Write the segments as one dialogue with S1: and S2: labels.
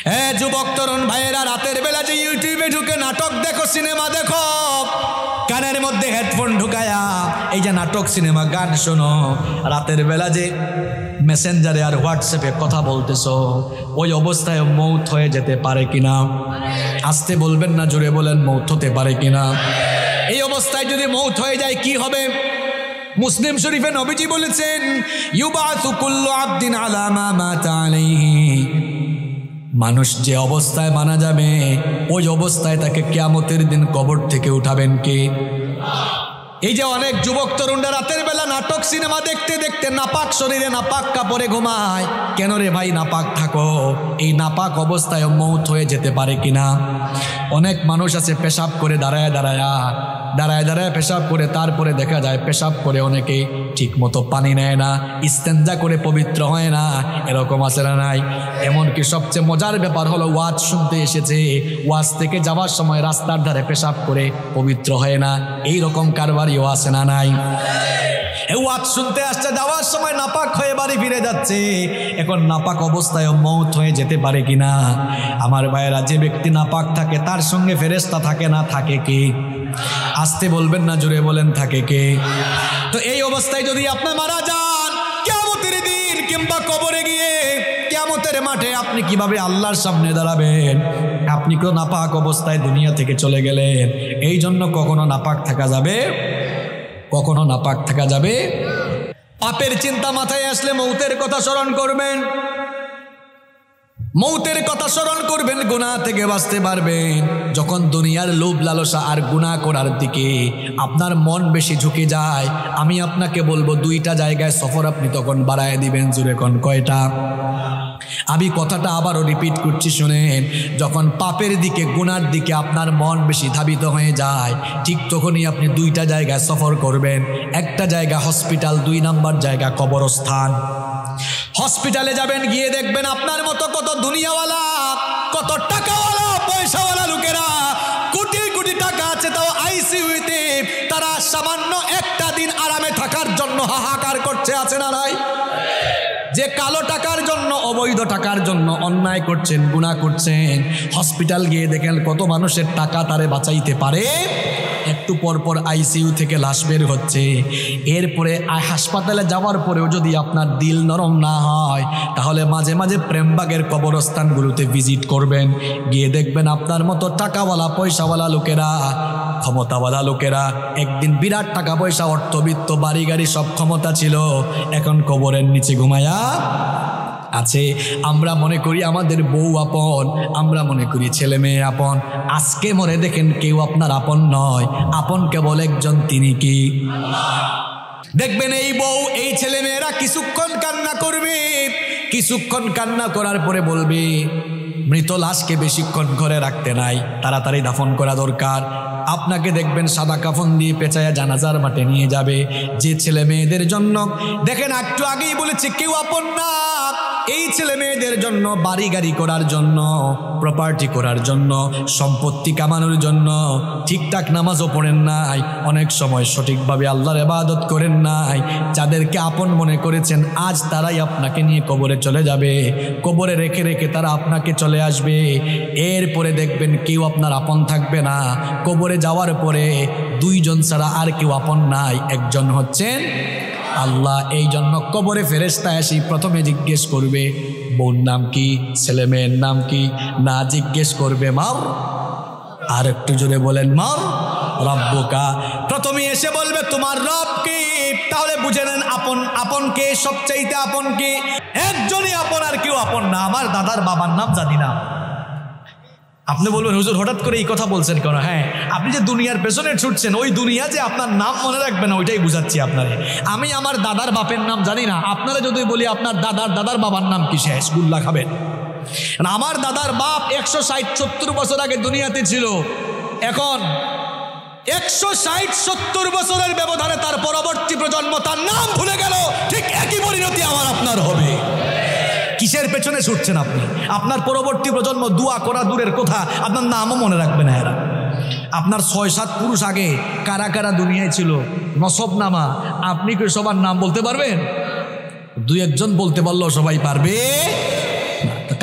S1: হ্যাঁ যুবক তরুণ ভাইয়েরা, রাতের বেলা যে ইউটিউবে ঢুকে নাটক দেখো, সিনেমা দেখো, কানের মধ্যে হেডফোন ঢুকায়া এই যে নাটক সিনেমা গান শোনো, রাতের বেলা যে মেসেঞ্জারে আর হোয়াটসঅ্যাপে কথা বলতেছো, ওই অবস্থায় মৌত হয়ে যেতে পারে কিনা? আসতে বলবেন না, জোরে বলেন, মৌত হতে পারে কিনা? এই অবস্থায় যদি মৌত হয়ে যায় কি হবে? মুসলিম শরীফে নবীজি বলেছেন, ইউবাসু কুল্লু আবদিন আলা মা মাতা আলাইহি, মানুষ যে অবস্থায় মারা যাবে ওই অবস্থায় তাকে কিয়ামতের দিন কবর থেকে উঠাবেন কে? এই যে অনেক যুবক তরুণরা রাতের বেলা নাটক সিনেমা দেখতে দেখতে নাপাক শরীরে নাপাক কাপড়ে ঘুমায়। কেন রে ভাই নাপাক থাকো? এই নাপাক অবস্থায় মৌত হয়ে যেতে পারে কিনা? অনেক মানুষ আছে পেশাব করে দাঁড়ায় দাঁড়ায় পেশাব করে, তারপরে দেখা যায় পেশাব করে অনেকে ঠিক মতো পানি নেয় না, ইস্তেঞ্জা করে পবিত্র হয় না, এরকম আছে না নাই? এমনকি সবচেয়ে মজার ব্যাপার হলো ওয়াজ শুনতে এসেছে, ওয়াজ থেকে যাওয়ার সময় রাস্তার ধারে পেশাব করে পবিত্র হয় না, এই রকম কারবারিও আছে না নাই? ওয়াজ শুনতে আসছে, যাওয়ার সময় নাপাক হয়ে বাড়ি ফিরে যাচ্ছে, এখন নাপাক অবস্থায় মৌত হয়ে যেতে পারে কিনা? আমার ভাইয়েরা, যে ব্যক্তি নাপাক থাকে তার সঙ্গে ফেরেশতা থাকে না, থাকে কে? আসতে বলবেন না, জোরে বলেন, থাকে কে? তো এই অবস্থায় যদি আপনি মারা যান কিয়ামতের দিন কিংবা কবরে গিয়ে কিয়ামতের মাঠে আপনি কিভাবে আল্লাহর সামনে দাঁড়াবেন? আপনি তো নাপাক অবস্থায় দুনিয়া থেকে চলে গেলেন। এই জন্য কখনো নাপাক থাকা যাবে, কখনো নাপাক থাকা যাবে। পাপের চিন্তা মাথায় আসলে মৌতের কথা স্মরণ করবেন, মৌতের কথা স্মরণ করবেন, গুনাহ থেকে বাঁচতে পারবেন। যখন দুনিয়ার লোভ লালসা আর গুনাহ করার দিকে আপনার মন বেশি ঝুঁকে যায়, আমি আপনাকে বলবো দুইটা জায়গায় সফর আপনি তখন বাড়ায় দিবেন। জুড়ে কোন কয়টা? আমি কথাটা আবারও রিপিট করছি, শুনেন। যখন পাপের দিকে গুনার দিকে আপনার মন বেশি ধাবিত হয়ে যায়, ঠিক তখনই আপনি দুইটা জায়গায় সফর করবেন। একটা জায়গা হসপিটাল, 2 নম্বর জায়গা কবরস্থান। হসপিটালে যাবেন, গিয়ে দেখবেন আপনার মতো কত দুনিয়াওয়ালা, কত টাকাওয়ালা, পয়সাওয়ালা লোকেরা, কোটি কোটি টাকা আছে, তাও আইসিইউতে তারা সামান্য একটা দিন আরামে থাকার জন্য হাহাকার করছে, আছে না নাই? যে কালো টাকার জন্য, অবৈধ টাকার জন্য অন্যায় করছেন, গুনাহ করছেন, হসপিটাল গিয়ে দেখেন কত মানুষের টাকা তারে বাঁচাইতে পারে। একটু পরপর আইসিইউ থেকে লাশ বের হচ্ছে। এরপরে হাসপাতালে যাওয়ার পরেও যদি আপনার দিল নরম না হয়, তাহলে মাঝে মাঝে প্রেমবাগের কবরস্থানগুলোতে ভিজিট করবেন, গিয়ে দেখবেন আপনার মতো টাকাওয়ালা, পয়সাওয়ালা লোকেরা, ক্ষমতাওয়ালা লোকেরা, একদিন বিরাট টাকা পয়সা, অর্থবিত্ত, বাড়ি গাড়ি সব ক্ষমতা ছিল, এখন কবরের নিচে ঘুমায়া আছে। আমরা মনে করি আমাদের বউ আপন, আমরা মনে করি ছেলে মেয়ে আপন। আজকে মরে দেখেন কেউ আপনার আপন নয়, আপন কেবল একজন, তিনি কি? দেখবেন এই বউ, এই ছেলে মেয়েরা কিছুক্ষণ কান্না করবে, কিছুক্ষণ কান্না করার পরে বলবে মৃত লাশকে বেশিক্ষণ ঘরে রাখতে নাই, তাড়াতাড়ি দাফন করা দরকার। আপনাকে দেখবেন সাদা কাফন দিয়ে পেঁচায়া জানাজার মাঠে নিয়ে যাবে। যে ছেলে মেয়েদের জন্য, দেখেন একটু আগেই বলেছে কেউ আপন না, এই ছেলে মেয়েদের জন্য, বাড়ি গাড়ি করার জন্য, প্রপার্টি করার জন্য, সম্পত্তি কামানোর জন্য ঠিকঠাক নামাজও পড়েন নাই, অনেক সময় সঠিকভাবে আল্লাহর ইবাদত করেন নাই, যাদেরকে আপন মনে করেছেন আজ তারাই আপনাকে নিয়ে কবরে চলে যাবে, কবরে রেখে রেখে তারা আপনাকে চলে আসবে। এরপরে দেখবেন কেউ আপনার আপন থাকবে না। কবরে যাওয়ার পরে 2 জন ছাড়া আর কেউ আপন নাই, একজন হচ্ছেন আল্লাহ। এই জন্য কবরে ফেরেশতা এসে প্রথমে জিজ্ঞেস করবে বোন নাম কি, ছেলে মেয়ের নাম কি, না জিজ্ঞেস করবে মা, আর একটু জোরে বলেন মা রব্বুকা। প্রথমে এসে বলবে তোমার রব কি। তাহলে বুঝে নেন আপন, আপন কে, সবচাইতে আপন কে? একজনই আপন, আর কেউ আপন না। আমার দাদার বাবার নাম জানি না। আপনি বলবেন হুজুর হঠাৎ করে এই কথা বলছেন কেন? হ্যাঁ, আপনি যে দুনিয়ার পেছনে ছুটছেন, ওই দুনিয়া যে আপনার নাম মনে রাখবে না, ওইটাই বুঝাচ্ছি আপনারে। আমি আমার দাদার বাপের নাম জানি না, আপনারা যদি বলি আপনার দাদার বাবার নাম কি, শেষ গুল্লা খাবেন। আমার দাদার বাপ 160-70 বছর আগে দুনিয়াতে ছিল, এখন 160-70 বছরের ব্যবধানে তার পরবর্তী প্রজন্ম তার নাম ভুলে গেল। ঠিক একই পরিণতি আমার আপনার হবে। কিসের পেছনে ছুটছেন আপনি? আপনার পরবর্তী প্রজন্ম দোয়া করা দূরের কথা, আপনার নামও মনে রাখবে না এরা। আপনার 6-7 পুরুষ আগে কারা কারা দুনিয়ায় ছিল, নসবনামা, আপনি কি সবার নাম বলতে পারবেন? 2-1 জন বলতে পারলেও সবাই পারবে।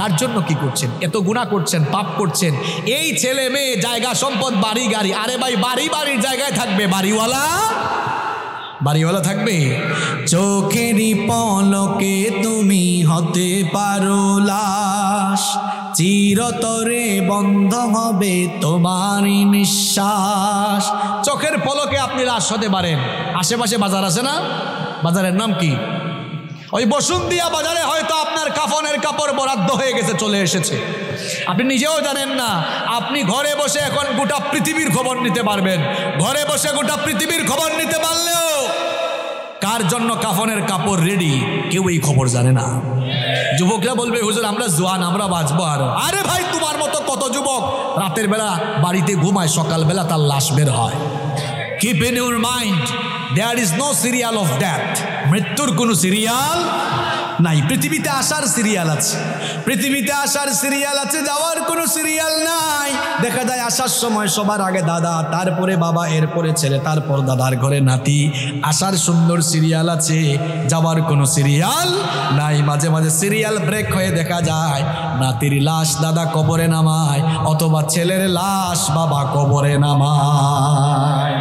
S1: কার জন্য কি করছেন? এত গুনাহ করছেন, পাপ করছেন, এই ছেলে মেয়ে, জায়গা সম্পদ, বাড়ি গাড়ি, আরে ভাই বাড়ির জায়গায় থাকবে, বাড়িওয়ালা থাকবে। চোখেরই পলকে তুমি হতে পারো লাশ, চিরতরে বন্ধ হবে তোমারই নিঃশ্বাস। চোখের পলকে আপনি লাশ হতে পারেন। আশেপাশে বাজার আছে না? বাজারের নাম কি? ওই বসুন্ধিয়া বাজারে হয়তো আপনার কাফনের কাপড় বরাদ্দ হয়ে গেছে, চলে এসেছে, আপনি নিজেও জানেন না। আপনি ঘরে বসে এখন গোটা পৃথিবীর খবর নিতে পারবেন। ঘরে বসে গোটা পৃথিবীর খবর নিতে পারলেও কার জন্য কাফনের কাপড় রেডি কেউ এই খবর জানে না। যুবকরা বলবে, হুজুর আমরা জোয়ান, আমরা বাঁচবো আরো। আরে ভাই, তোমার মতো কত যুবক রাতের বেলা বাড়িতে ঘুমায়, সকালবেলা তার লাশ বের হয়। Keep in your mind, there is no serial of death. মৃত্যুর কোনো সিরিয়াল নাই। পৃথিবীতে আসার সিরিয়াল আছে, পৃথিবীতে আসার সিরিয়াল আছে, যাওয়ার কোনো সিরিয়াল নাই। দেখা যায় আসার সময় সবার আগে দাদা, তারপরে বাবা, এরপরে ছেলে, তারপর দাদার ঘরে নাতি। আসার সুন্দর সিরিয়াল আছে, যাওয়ার কোনো সিরিয়াল নাই। মাঝে মাঝে সিরিয়াল ব্রেক হয়ে দেখা যায় নাতির লাশ দাদা কবরে নামায়, অথবা ছেলের লাশ বাবা কবরে নামায়।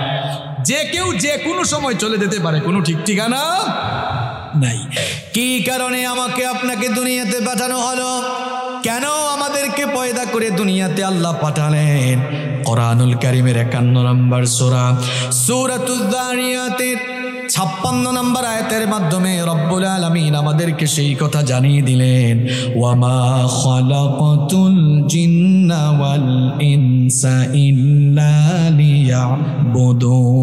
S1: যে কেউ যে কোনো সময় চলে যেতে পারে, কোনো ঠিক ঠিকানা নাই। কি কারণে আমাকে আপনাকে দুনিয়াতে পাঠানো হলো? কেন আমাদেরকে পয়দা করে দুনিয়াতে আল্লাহ পাঠালেন? কোরআনুল কারীমের 51 নম্বর সূরা সূরাতুয যারিয়াতের 56 নম্বর আয়াতের মাধ্যমে রব্বুল আলামিন আমাদেরকে সেই কথা জানিয়ে দিলেন, ওয়ামা খালাকাতুল জিন্না ওয়াল ইনসা ইল্লা লিয়াবুদুন।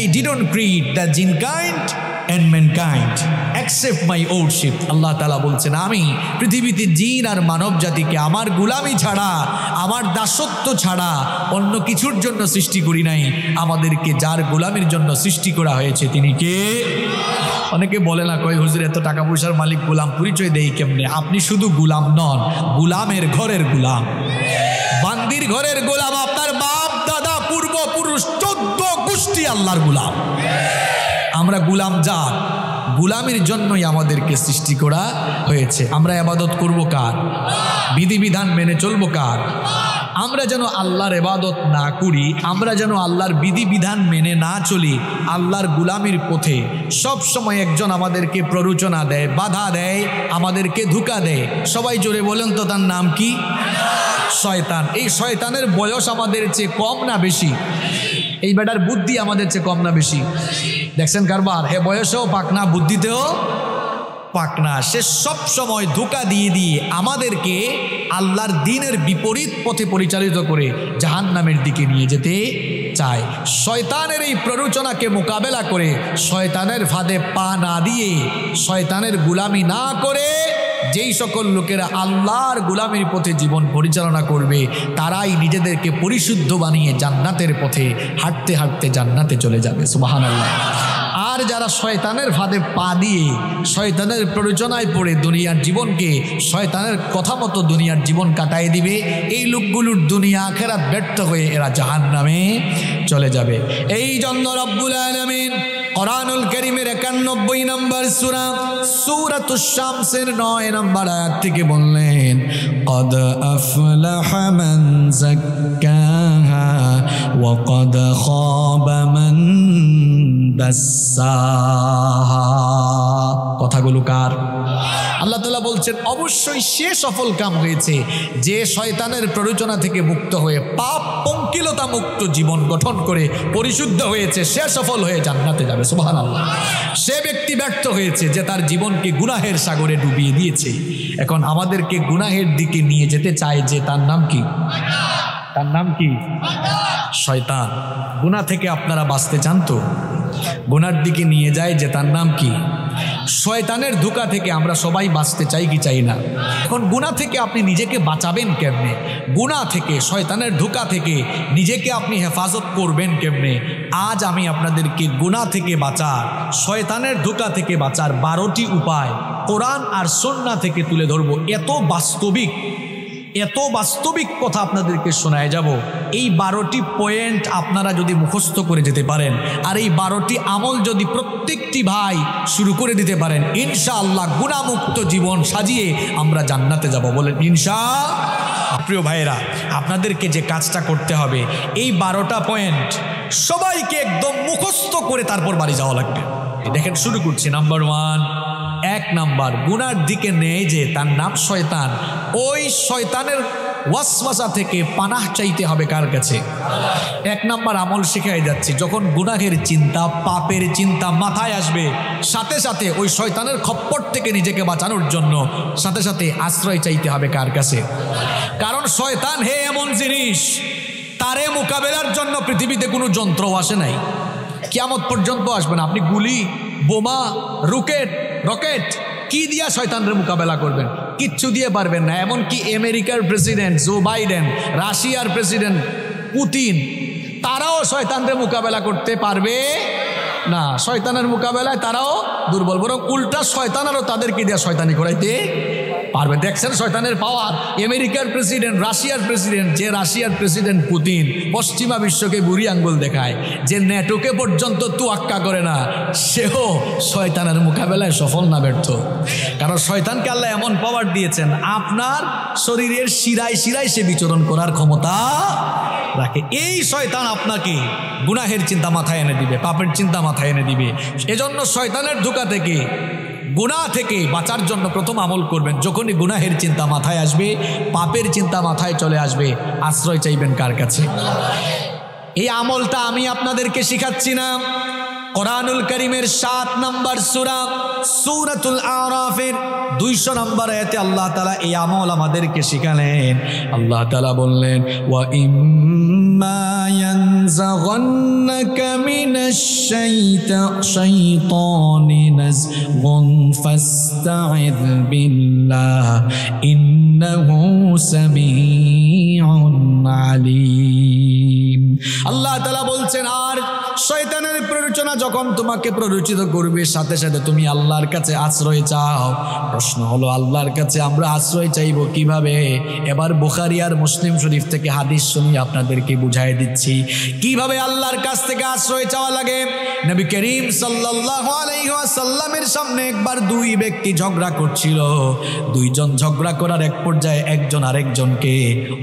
S1: I didn't create the jinn kind and mankind except my worship. আল্লাহ তাআলা বলছেন, আমি পৃথিবীতে জিন আর মানব জাতিকে আমার গোলামি ছাড়া, আমার দাসত্ব ছাড়া অন্য কিছুর জন্য সৃষ্টি করি নাই। আমাদেরকে যার গোলামির জন্য সৃষ্টি করা হয়েছে তিনি কে? অনেকে বলে না, কয় হুজুর এত টাকা পয়সার মালিক, গোলাম পরিচয় দেই কেমনে? আপনি শুধু গোলাম নন, গোলামের ঘরের গোলাম, বান্দির ঘরের গোলাম। আপনার বাপ দাদা পূর্বপুরুষ 14 গোষ্ঠী আল্লাহর গোলাম। আমরা গোলাম জাত, গোলামের জন্যই আমাদেরকে সৃষ্টি করা হয়েছে। আমরা ইবাদত করব কার? বিধিবিধান মেনে চলবো কার? আমরা যেন আল্লাহর ইবাদত না করি, আমরা যেন আল্লাহর বিধিবিধান মেনে না চলি, আল্লাহর গোলামির পথে সব সময় একজন আমাদেরকে প্ররোচনা দেয়, বাধা দেয়, আমাদেরকে ধোঁকা দেয়। সবাই জোরে বলেন তো, তার নাম কি? শয়তান। এই শয়তানের বয়স আমাদের চেয়ে কম না বেশি? এই বেটার বুদ্ধি আমাদের চেয়ে কম না বেশি? দেখছেন কারবার, হে বয়সেও পাকনা, বুদ্ধিতেও পাকনা। সে সব সময় ধোঁকা দিয়ে দিয়ে আমাদেরকে আল্লাহর দ্বীনের বিপরীত পথে পরিচালিত করে জাহান্নামের দিকে নিয়ে যেতে চায়। শয়তানের এই প্ররোচনাকে মোকাবেলা করে, শয়তানের ফাঁদে পা না দিয়ে, শয়তানের গোলামি না করে যেই সকল লোকেরা আল্লাহর গোলামির পথে জীবন পরিচালনা করবে, তারাই নিজেদেরকে পরিশুদ্ধ বানিয়ে জান্নাতের পথে হাঁটতে হাঁটতে জান্নাতে চলে যাবে। সুবহানাল্লাহ। আর যারা শয়তানের ফাঁদে পা দিয়ে, শয়তানের প্ররোচনায় পড়ে দুনিয়ার জীবনকে শয়তানের কথা মতো দুনিয়ার জীবন কাটায় দিবে, এই লোকগুলোর দুনিয়া আখিরাত ব্যর্থ হয়ে এরা জাহান্নামে চলে যাবে। এই জন্য রব্বুল আলামিন কোরআনুল কারীমের 91 নম্বর সূরা সূরাতুশ শামসের 9 নম্বর আয়াত থেকে বললেন, কদ আফলাহা মান যাক্কাহা ওয়া কদ খাবা মান দাসাহা। কথাগুলো কার? আল্লাহ তাআলা বলছেন, অবশ্যই সে সফল কাম হয়েছে যে শয়তানের প্ররোচনা থেকে মুক্ত হয়ে পাপ পঙ্কিলতা মুক্ত জীবন গঠন করে পরিশুদ্ধ হয়েছে। সে সফল হয়ে জান্নাতে যাবে। সুবহানাল্লাহ। সে ব্যক্তি ব্যর্থ হয়েছে যে তার জীবনকে গুনাহের সাগরে ডুবিয়ে দিয়েছে। এখন আমাদেরকে গুনাহের দিকে নিয়ে যেতে চায় যে, তার নাম কি? তার নাম কি? শয়তান। গুনাহ থেকে আপনারা বাঁচতে চান তো? গুনার দিকে নিয়ে যায় যে, তার নাম কি? শয়তানের ধোঁকা থেকে আমরা সবাই বাঁচতে চাই কি চাই না? এখন গুনাহ থেকে আপনি নিজেকে বাঁচাবেন কেমনে? গুনাহ থেকে, শয়তানের ধোঁকা থেকে নিজেকে আপনি হেফাজত করবেন কেমনে? আজ আমি আপনাদেরকে গুনাহ থেকে বাঁচার, শয়তানের ধোঁকা থেকে বাঁচার 12টি উপায় কোরআন আর সুন্নাহ থেকে তুলে ধরবো। এত বাস্তবিক, এত বাস্তবিক কথা আপনাদেরকে শোনায় যাব। এই 12টি পয়েন্ট আপনারা যদি মুখস্থ করে যেতে পারেন আর এই 12টি আমল যদি প্রত্যেকটি ভাই শুরু করে দিতে পারেন, ইনশাআল্লাহ গুনাহমুক্ত জীবন সাজিয়ে আমরা জান্নাতে যাব। বলেন ইনশাআল্লাহ। প্রিয় ভাইয়েরা, আপনাদেরকে যে কাজটা করতে হবে, এই 12টা পয়েন্ট সবাইকে একদম মুখস্থ করে তারপর বাড়ি যাওয়া লাগবে। দেখেন শুরু করছি। নাম্বার 1, 1 নাম্বার, গুনার দিকে নেই যে তার নাম শয়তান। ওই শয়তানের ওয়াসওয়াসা থেকে পানাহ চাইতে হবে কার কাছে? 1 নাম্বার আমল শিখাই যাচ্ছি। যখন গুনাহের চিন্তা, পাপের চিন্তা মাথায় আসবে, সাথে সাথে ওই শয়তানের খপ্পর থেকে নিজেকে বাঁচানোর জন্য সাথে সাথে আশ্রয় চাইতে হবে কার কাছে? কারণ শয়তান হে এমন জিনিস, তারে মোকাবেলার জন্য পৃথিবীতে কোনো যন্ত্র আসে নাই, কিয়ামত পর্যন্ত আসবে না। আপনি গুলি, বোমা, রকেট কি দিয়া শয়তানের মোকাবেলা করবেন? কিচ্ছু দিয়ে পারবেন না। এমনকি আমেরিকার প্রেসিডেন্ট জো বাইডেন, রাশিয়ার প্রেসিডেন্ট পুতিন, তারাও শয়তানের মোকাবেলা করতে পারবে না। শয়তানের মোকাবেলায় তারাও দুর্বল, বরং উল্টা শয়তানেরও তাদেরকে দিয়ে শয়তানি করাইতে পারবে। দেখছেন শয়তানের পাওয়ার। আমেরিকার প্রেসিডেন্ট, রাশিয়ার প্রেসিডেন্ট, যে রাশিয়ার প্রেসিডেন্ট পুতিন পশ্চিমা বিশ্বকে বুড়ি আঙ্গুল দেখায়, যে ন্যাটোকে পর্যন্ত তুয়াক্কা করে না, সেও শয়তানের মোকাবেলায় সফল না ব্যর্থ। কারণ শয়তানকে আল্লাহ এমন পাওয়ার দিয়েছেন, আপনার শরীরের শিরায় শিরায় সে বিচরণ করার ক্ষমতা রাখে। এই শয়তান আপনাকে গুনাহের চিন্তা মাথায় এনে দিবে, পাপের চিন্তা মাথায় এনে দিবে। এজন্য শয়তানের ধোঁকা থেকে, গুনাহ থেকে বাঁচার জন্য প্রথম আমল করবেন, যখনই গুনাহের চিন্তা মাথায় আসবে, পাপের চিন্তা মাথায় চলে আসবে, আশ্রয় চাইবেন কার কাছে? এই আমলটা আমি আপনাদেরকে শিখাচ্ছি না, কোরআনুল কারীমের 7 নম্বর সূরা সূরাতুল আরাফের 200 নম্বর আয়াতে আল্লাহ তাআলা এই আমল আমাদেরকে শিখালেন। আল্লাহ তাআলা বললেন, ওয়া ইম্মা ইয়ানজাগান্নাকা মিনাশ শাইতানি নাযগুন ফাস্তাইয বিল্লাহ ইন্নাহু সামিউন আলীম। আল্লাহ তাআলা বলছেন, আর শয়তানের প্ররোচনা যখন তোমাকে প্ররোচিত করবে, সাথে সাথে তুমি আল্লাহর কাছে আশ্রয় চাও। প্রশ্ন হলো, আল্লাহর কাছে আমরা আশ্রয় চাইব কিভাবে? এবার বুখারী আর মুসলিম শরীফ থেকে হাদিস শুনিয়ে আপনাদেরকে বুঝাই দিচ্ছি কিভাবে আল্লাহর কাছ থেকে আশ্রয় চাওয়া লাগে। নবী করিম সাল্লাল্লাহু আলাইহি ওয়াসাল্লামের সামনে একবার 2 ব্যক্তি ঝগড়া করছিল। 2 জন ঝগড়া করার এক পর্যায়ে একজন আরেকজনকে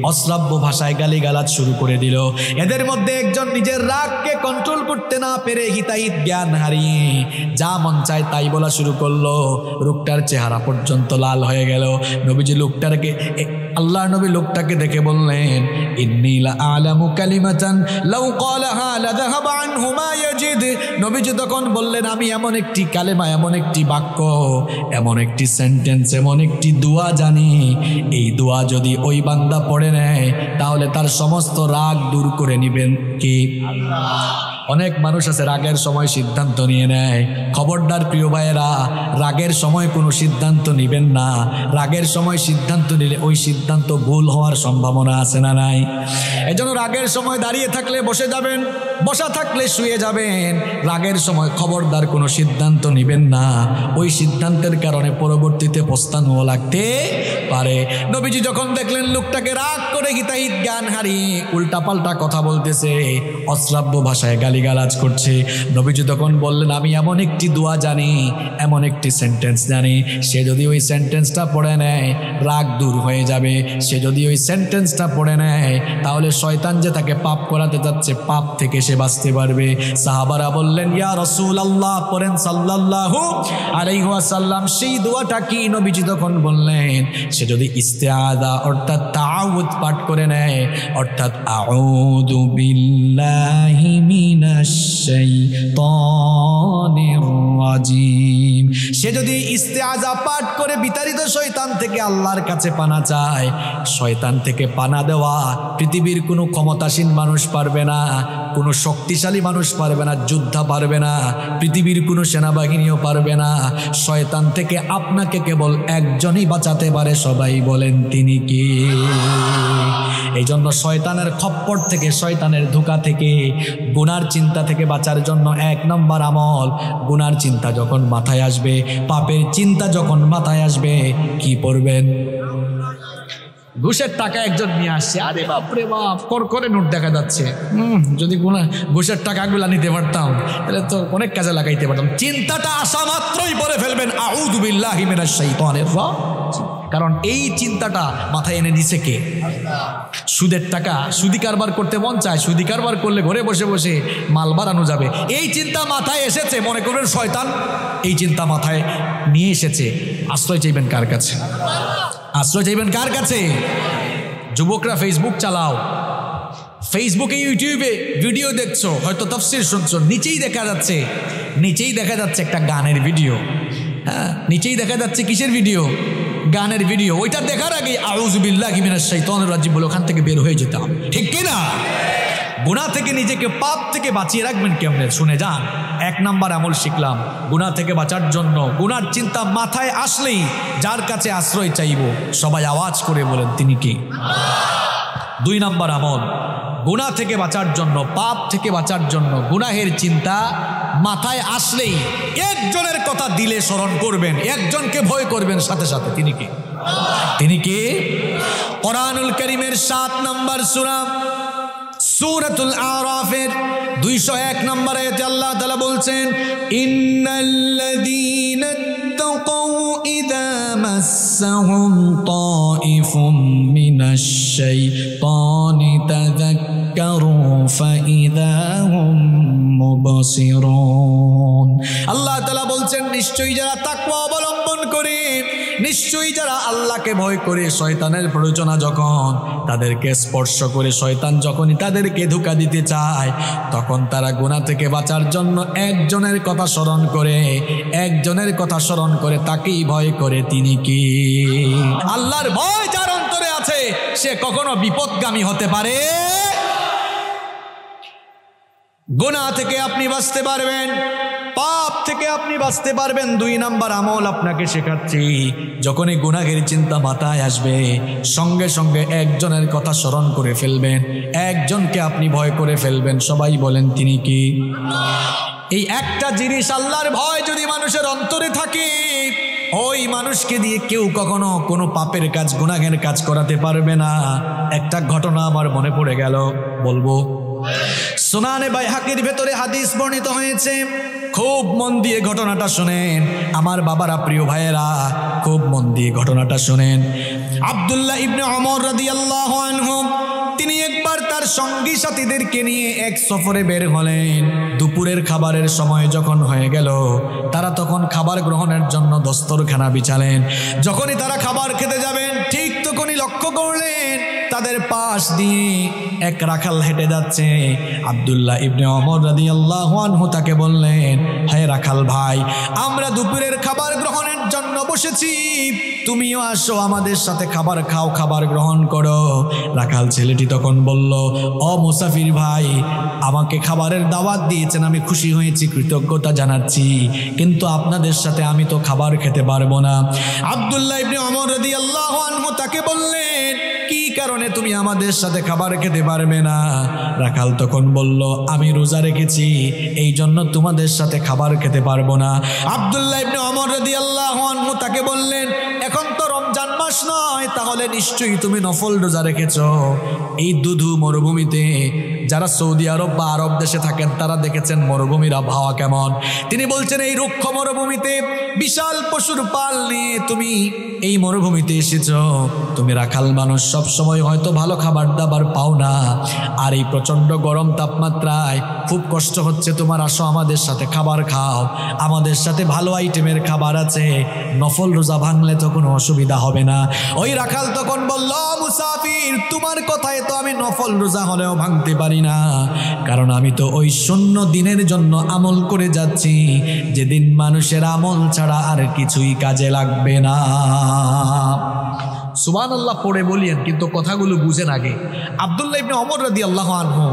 S1: অশ্রাব্য ভাষায় গালিগালাজ শুরু করে দিল। এদের মধ্যে একজন নিজের রাগকে কন্ট্রোল করতে না পেরে হিতাহিত জ্ঞান হারিয়ে যা মন চায় তাই বলা শুরু করলো। লোকটার চেহারা পর্যন্ত লাল হয়ে গেল। নবীজি আল্লাহর নবী লোকটাকে দেখে বললেন, ইন্নী লা আ'লামু কালিমাতান লাউ ক্বালাহা লাযাহাবা আনহু মা ইয়াজিদ। নবীজি তখন বললেন, আমি এমন একটি কালেমা, এমন একটি বাক্য, এমন একটি সেন্টেন্স, এমন একটি দোয়া জানি, এই দোয়া যদি ওই বান্দা পড়ে নেয় তাহলে তার সমস্ত রাগ দূর করে নেবেন কে? আল্লাহ। অনেক মানুষ আছে রাগের সময় সিদ্ধান্ত নিয়ে নেয়। খবরদার প্রিয় ভাইয়েরা, রাগের সময় কোনো সিদ্ধান্ত নেবেন না। রাগের সময় সিদ্ধান্ত নিলে ওই সিদ্ধান্ত ভুল হওয়ার সম্ভাবনা আছে না নাই? এজন্য রাগের সময় দাঁড়িয়ে থাকলে বসে যাবেন, বসা থাকলে শুয়ে যাবেন। রাগের সময় খবরদার কোনো সিদ্ধান্ত নেবেন না। ওই সিদ্ধান্তের কারণে পরবর্তীতে পস্তানো লাগতে পারে। নবীজি যখন দেখলেন লোকটাকে রাগ করে হিতাহিত জ্ঞান হারিয়ে উল্টাপাল্টা কথা বলতেছে, অশ্রাব্য ভাষায় গালিগালাজ করছে, নবীজি তখন বললেন, আমি এমন একটি দোয়া জানি, এমন একটি সেন্টেন্স জানি, সে যদি ওই সেন্টেন্সটা পড়ে নেয় রাগ দূর হয়ে যাবে। সে যদি ওই সেন্টেন্সটা পড়ে নেয় তাহলে শয়তান যে তাকে পাপ করাতে যাচ্ছে, পাপ থেকে সে বাঁচতে পারবে। সাহাবারা বললেন, ইয়া রাসূলুল্লাহ, পড়েন সাল্লাল্লাহু আলাইহি ওয়াসাল্লাম। সেই দোয়াটা কি? নবীজি তখন বললেন, সে যদি ইস্তেআযা অর্থাৎ তাআউযু পাঠ করে নেয়, অর্থাৎ আউযু বিল্লাহি মিনাশ শাইতানির রাজিম, সে যদি ইস্তেআযা পাঠ করে বিতাড়িত শয়তান থেকে আল্লাহর কাছে পানা চায়। শয়তান থেকে পানা দেওয়া পৃথিবীর কোনো ক্ষমতাসীন মানুষ পারবে না, কোনো শক্তিশালী মানুষ পারবে না, যোদ্ধা পারবে না, পৃথিবীর কোনো সেনাবাহিনীও পারবে না। শয়তান থেকে আপনাকে কেবল একজনই বাঁচাতে পারে, সবাই বলেন তিনি কে? এই জন্য শয়তানের খপ্পর থেকে, শয়তানের ধোঁকা থেকে, গুনার চিন্তা থেকে বাঁচার জন্য 1 নম্বর আমল, গুনার চিন্তা যখন মাথায় আসবে, পাপের চিন্তা যখন মাথায় আসবে, কি পড়বেন? ঘুষের টাকা একজন নিয়ে আসছে, আরে বাপরে বাপ, করে নোট দেখা যাচ্ছে। যদি কোনো ঘুষের টাকাগুলা নিতে পারতাম তাহলে তো অনেক কাজে লাগাইতে পারতাম। চিন্তাটা আসা মাত্রই বলে ফেলবেন আউযু বিল্লাহি মিনাশ শাইতানির রাজিম। কারণ এই চিন্তাটা মাথায় এনে দিছে কে? সুদের টাকা, সুদি কারবার করতে মন চায়, সুদি কারবার করলে ঘরে বসে বসে মাল বাড়ানো যাবে, এই চিন্তা মাথায় এসেছে, মনে করবেন শয়তান এই চিন্তা মাথায় নিয়ে এসেছে। আশ্রয় চাইবেন কার কাছে? আশ্রয় চাইবেন কার কাছে? যুবকরা ফেসবুক চালাও, ফেসবুকে ইউটিউবে ভিডিও দেখছো, হয়তো তাফসীর শুনছো, নিচেই দেখা যাচ্ছে একটা গানের ভিডিও। হ্যাঁ, নিচেই দেখা যাচ্ছে কিসের ভিডিও? গানের ভিডিও। ওইটা দেখার আগে আউযু বিল্লাহি মিনাশ শাইতানির রাজিম বলে ওখান থেকে বের হয়ে যেতে হবে, ঠিক কিনা? গুনাহ থেকে নিজেকে, পাপ থেকে বাঁচিয়ে রাখবেন কেমনে? শুনে যান। 1 নাম্বার আমল শিখলাম, গুনাহ থেকে বাঁচার জন্য গুনার চিন্তা মাথায় আসলেই যার কাছে আশ্রয় চাইব, সবাই আওয়াজ করে বলেন তিনি কি? 2 নাম্বার আমল, গুনাহ থেকে বাঁচার জন্য, পাপ থেকে বাঁচার জন্য গুনাহের চিন্তা মাথায় আসলেই একজনের কথা দিলে স্মরণ করবেন, একজনকে ভয় করবেন সাথে সাথে, তিনি কি? তিনি কি? কোরআনুল কারীমের 7 নাম্বার সূরা সূরাতুল আরাফের 201 নম্বর আয়াতে আল্লাহ তাআলা বলছেন, ইন্নাল্লাযীনা তাকাউ ইযা মাসসাহুম তাইফুম মিনাশ শাইতানি তাযাক্কারু ফাইযা হুম মুবসিরুন। আল্লাহ তাআলা বলছেন, নিশ্চয়ই যারা তাকওয়া অবলম্বন করে, নিশ্চয়ই যারা আল্লাহকে ভয় করে, শয়তানের প্ররোচনা যখন তাদেরকে স্পর্শ করে, শয়তান যখনই তাদেরকে ধোঁকা দিতে চায়, তখন তারা গুনাহ থেকে বাঁচার জন্য একজনের কথা স্মরণ করে, একজনের কথা স্মরণ করে, তাকেই ভয় করে, তিনি কি? আল্লাহর ভয় যার অন্তরে আছে সে কখনো বিপদগামী হতে পারে। গুনাহ থেকে আপনি বাঁচতে পারবেন, পাপ থেকে আপনি বাঁচতে পারবেন। 2 নাম্বার আমল আপনাকে শেখাচ্ছি, যখনই গুনাহের চিন্তা মাথায় আসবে সঙ্গে সঙ্গে একজনের কথা স্মরণ করে ফেলবেন, একজনকে আপনি ভয় করে ফেলবেন। সবাই বলেন তিনি কি? এই একটা জিনিস, আল্লাহর ভয় যদি মানুষের অন্তরে থাকে, ওই মানুষকে দিয়ে কেউ কখনো কোনো পাপের কাজ, গুনাহের কাজ করাতে পারবে না। একটা ঘটনা আমার মনে পড়ে গেল, বলবো। সুনানে বাইহাকির ভেতরে হাদিস বর্ণিত হয়েছে, খুব মন দিয়ে ঘটনাটা শুনেন আমার বাবারা, প্রিয় ভাইয়েরা, খুব মন দিয়ে ঘটনাটা শুনেন। আব্দুল্লাহ ইবনে ওমর রাদিয়াল্লাহু আনহু তিনি একবার তার সঙ্গী সাথীদেরকে নিয়ে এক সফরে বের হলেন। দুপুরের খাবারের সময় যখন হয়ে গেল, তারা তখন খাবার গ্রহণের জন্য দস্তরখানা বিছালেন। যখনই তারা খাবার খেতে যাবেন, ঠিক তখনই লক্ষ্য করলেন তাদের পাশ দিয়ে এক রাখাল হেঁটে যাচ্ছে। আব্দুল্লাহ ইবনে ওমর রাদিয়াল্লাহু আনহু তাকে বললেন, হে রাখাল ভাই, আমরা দুপুরের খাবার গ্রহণের জন্য বসেছি, তুমিও আসো, আমাদের সাথে খাবার খাও, খাবার গ্রহণ করো। রাখাল ছেলেটি তখন বলল, ও মুসাফির ভাই, আমাকে খাবারের দাওয়াত দিয়েছেন, আমি খুশি হয়েছি, কৃতজ্ঞতা জানাচ্ছি, কিন্তু আপনাদের সাথে আমি তো খাবার খেতে পারবো না। আব্দুল্লাহ ইবনে ওমর রাদিয়াল্লাহু আনহু তাকে বললেন, কি কারণে তুমি আমাদের সাথে খাবার খেতে পারবে না? রাখাল তখন বলল, আমি রোজা রেখেছি, এই জন্য তোমাদের সাথে খাবার খেতে পারবো না। আব্দুল্লাহ ইবনে ওমর রাদিয়াল্লাহু আনহু তাকে বললেন, এখন তো রমজান মাস নয়, তাহলে নিশ্চয়ই তুমি নফল রোজা রেখেছো। এই দুধু মরুভূমিতে যারা সৌদি আরব বা আরব দেশে থাকেন তারা দেখেছেন মরুভূমির আবহাওয়া কেমন। তিনি বলছেন, এই রুক্ষ মরুভূমিতে বিশাল পশুর পাল নিয়ে তুমি এই মরুভূমিতে এসেছো, তুমি রাখাল মানুষ, সব সময় হয়তো ভালো খাবার দাবার পাও না, আর এই প্রচন্ড গরম তাপমাত্রায় খুব কষ্ট হচ্ছে তোমার, আসো আমাদের সাথে খাবার খাও, আমাদের সাথে ভালো আইটেমের খাবার আছে, নফল রোজা ভাঙলে তো কোনো অসুবিধা হবে না। ওই রাখাল তখন বলল, মুসাফির, তোমার কথায় তো আমি নফল রোজা হলেও ভাঙতে পারি না, কারণ আমি তো ওই শূন্য দিনের জন্য আমল করে যাচ্ছি, যেদিন মানুষের আমল ছাড়া আর কিছুই কাজে লাগবে না। সুবহানাল্লাহ পড়ে বলিয়েন, কিন্তু কথাগুলো বুঝেন আগে। আব্দুল্লাহ ইবনে ওমর রাদিয়াল্লাহু আনহু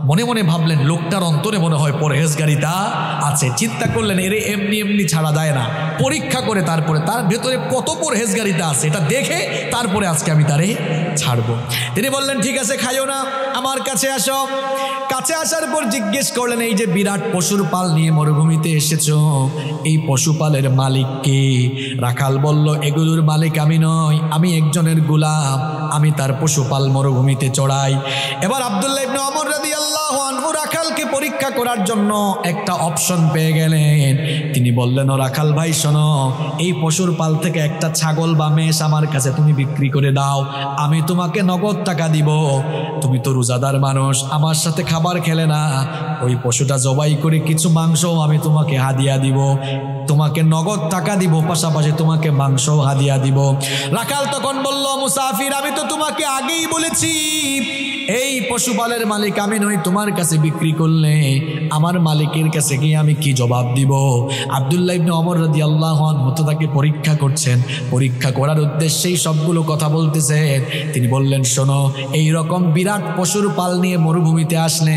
S1: মনে মনে ভাবলেন লোকটার অন্তরে মনে হয় পরহেজগারিতা আছে। চিন্তা করলেন এরে এমনি এমনি ছাড়া যায় না, পরীক্ষা করে তারপরে তার ভেতরে কত পরহেজগারিতা আছে এটা দেখে তারপরে আজকে আমি তারে ছাড়বো। তিনি বললেন ঠিক আছে খাইও না, আমার কাছে আসো। কাছে আসার পর জিজ্ঞেস করলেন এই যে বিরাট পশুর পাল নিয়ে মরুভূমিতে এসেছো, এই পশুপালের মালিক কে? রাখাল বলল এগুলোর মালিক আমি নই, আমি একজনের গোলাম, আমি তার পশুপাল মরুভূমিতে চড়াই। এবার আব্দুল্লাহ ইবনে ওমর রাদিয়াল্লাহু আনহু রাখালকে পরীক্ষা করার জন্য একটা অপশন পেয়ে গেলেন। তিনি বললেন ও রাখাল ভাই শোনো, এই পশুর পাল থেকে একটা ছাগল বা মেষ আমার কাছে তুমি বিক্রি করে দাও, আমি তোমাকে নগদ টাকা দিব। তুমি তো রোজাদার মানুষ, আমার সাথে খাবার খেলে না, ওই পশুটা জবাই করে কিছু মাংস আমি তোমাকে হাদিয়া দিব, তোমাকে নগদ টাকা দিব, পাশাপাশি তোমাকে মাংস হাদিয়া দিব। রাখাল তখন বলল মুসাফির আমি তো তোমাকে আগেই বলেছি এই পশুপালের মালিক আমি নই, তোমার কাছে বিক্রি করলে আমার মালিকের কাছে গিয়ে আমি কি জবাব দিব? আব্দুল্লাহ ইবনে ওমর রাদিয়াল্লাহু আনহু তাকে পরীক্ষা করছেন, পরীক্ষা করার উদ্দেশ্যেই সবগুলো কথা বলতেছেন। তিনি বললেন শোনো, এই রকম বিরাট পশুর পাল নিয়ে মরুভূমিতে আসলে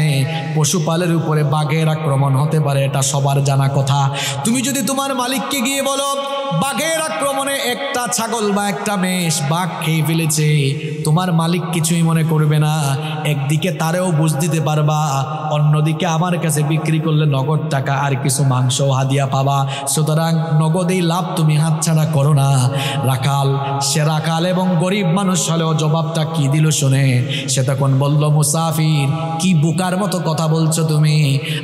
S1: পশুপালের উপরে বাঘের আক্রমণ হতে পারে, এটা সবার জানা কথা। তুমি যদি তোমার মালিককে গিয়ে বলো বাঘের আক্রমণে একটা ছাগল বা একটা মেষ বাঘ খেয়ে ফেলেছে, তোমার মালিক কিছুই মনে করবে না, একদিকে তারেও বুঝ দিতে পারবা, অন্যদিকে আমার কাছে বিক্রি করলে নগদ টাকা আর কিছু মাংস হাদিয়া পাবা, সুতরাং নগদেই লাভ তুমি হাতছাড়া করো না। রাখাল, সে রাখাল এবং গরিব মানুষ হলেও জবাবটা কি দিল শুনে, সে তখন বলল মুসাফির কি বোকার মতো কথা বলছো তুমি,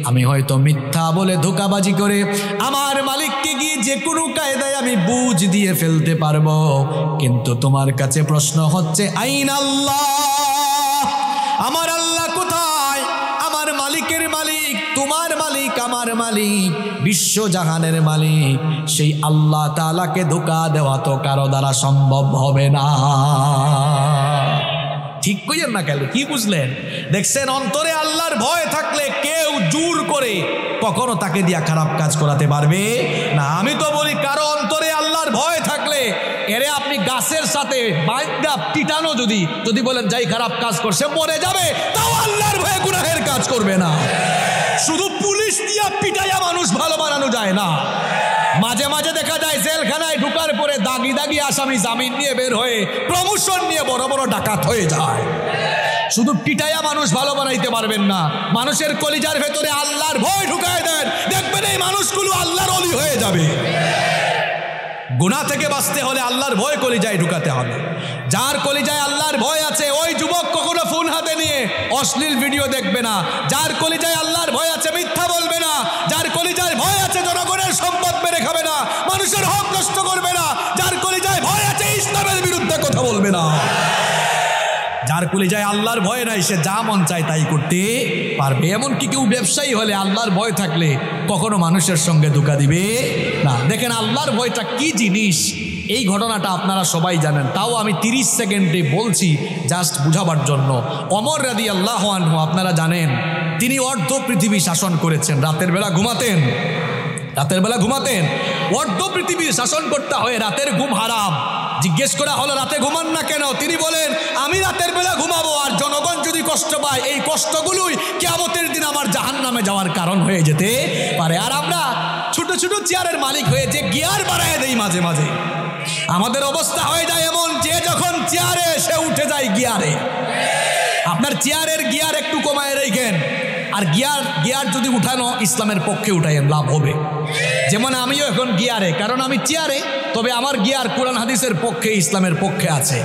S1: আমি হয়তো মিথ্যা বলে ধোঁকাবাজি করে আমার মালিককে গিয়ে যে কোনো কায়দায় আমি বুঝ দিয়ে ফেলতে পারবো, কিন্তু তোমার কাছে প্রশ্ন হচ্ছে আইন আল্লাহ, আমার আল্লাহ কোথায়? আমার মালিকের মালিক, তোমার মালিক, আমার মালিক, বিশ্বজাহানের মালিক, সেই আল্লাহ তাআলাকে ধোঁকা দেওয়া তো কারো দ্বারা সম্ভব হবে না। ঠিক কইেন না কেন? কি বুঝলেন? দেখছেন অন্তরে আল্লাহর ভয় থাকলে কেউ জোর করে কখনো তাকে দিয়া খারাপ কাজ করাতে পারবে না। আমি তো বলি কারো অন্তরে আল্লাহর ভয় থাকলে এরে আপনি গাছের সাথে বাইদা পিটানো যদি বলেন যাই খারাপ কাজ করছে মরে যাবে, তাও আল্লাহর ভয়ে গুনাহের কাজ করবে না। শুধু পুলিশ দিয়া পিটাইয়া মানুষ ভালো বানানো যায় না। মাঝে মাঝে দেখা যায় জেলখানায় ঢুকার পরে দাগি দাগি আসামি জামিন নিয়ে বের হয়ে প্রমোশন নিয়ে বড় বড় ডাকাত হয়ে যায়। শুধু পিটাইয়া মানুষ ভালো বানাইতে পারবেন না, মানুষের কলিজার ভেতরে আল্লাহর ভয় ঢুকায় দেন, দেখবেন এই মানুষগুলো আল্লাহর ওলি হয়ে যাবে। গুনাহ থেকে বাঁচতে হলে আল্লাহর ভয় কলিজায় ঢুকাতে হবে। যার কলিজায় আল্লাহর ভয় আছে ওই যুবক কখনো ফোন হাতে নিয়ে অশ্লীল ভিডিও দেখবে না। যার কলিজায় আল্লাহর ভয় আছে মিথ্যা বলবে না। যার কলিজায় ভয় আছে জনগণের সম্পদ মেরে খাবে না, মানুষের হক নষ্ট করবে না। যার কলিজায় ভয় আছে ইসলামের বিরুদ্ধে কথা বলবে না। যার কলিজায় আল্লাহর ভয় নাই সে যা মন চায় তাই করতে পারবে। এমনকি কেউ ব্যবসায়ী হলে আল্লাহর ভয় থাকলে কখনো মানুষের সঙ্গে ধোঁকা দিবে না। দেখেন আল্লাহর ভয়টা কি জিনিস, এই ঘটনাটা আপনারা সবাই জানেন, তাও আমি 30 সেকেন্ডে বলছি জাস্ট বুঝাবার জন্য। ওমর রাদিয়াল্লাহু আনহু আপনারা জানেন তিনি অর্ধ পৃথিবী শাসন করেছেন। রাতের বেলা ঘুমাতেন, অর্ধ পৃথিবীর শাসন করতে হয়, রাতের ঘুম হারাম। জিজ্ঞেস করা হলো রাতে ঘুমান না কেন? তিনি বলেন আমি রাতের বেলা ঘুমাবো, আর জনগণ যদি কষ্ট পায় এই কষ্টগুলোই কিয়ামতের দিন আমার জাহান্নামে যাওয়ার কারণ হয়ে যেতে পারে। আর আমরা ছোট ছোট চেয়ারের মালিক হয়ে যে গিয়ার বাড়ায় দেই মাঝে মাঝে, আমাদের অবস্থা হয়ে যায় এমন যে যখন চেয়ারে সে উঠে যায় গিয়ারে। আপনার চেয়ারের গিয়ার একটু কমায় রেখেন, আর গিয়ার যদি উঠানো ইসলামের পক্ষে উঠাইয়েন, লাভ হবে। যেমন আমিও এখন গিয়ারে, কারণ আমি চেয়ারে, তবে আমার গিয়ার কোরআন হাদিসের পক্ষে, ইসলামের পক্ষে আছে।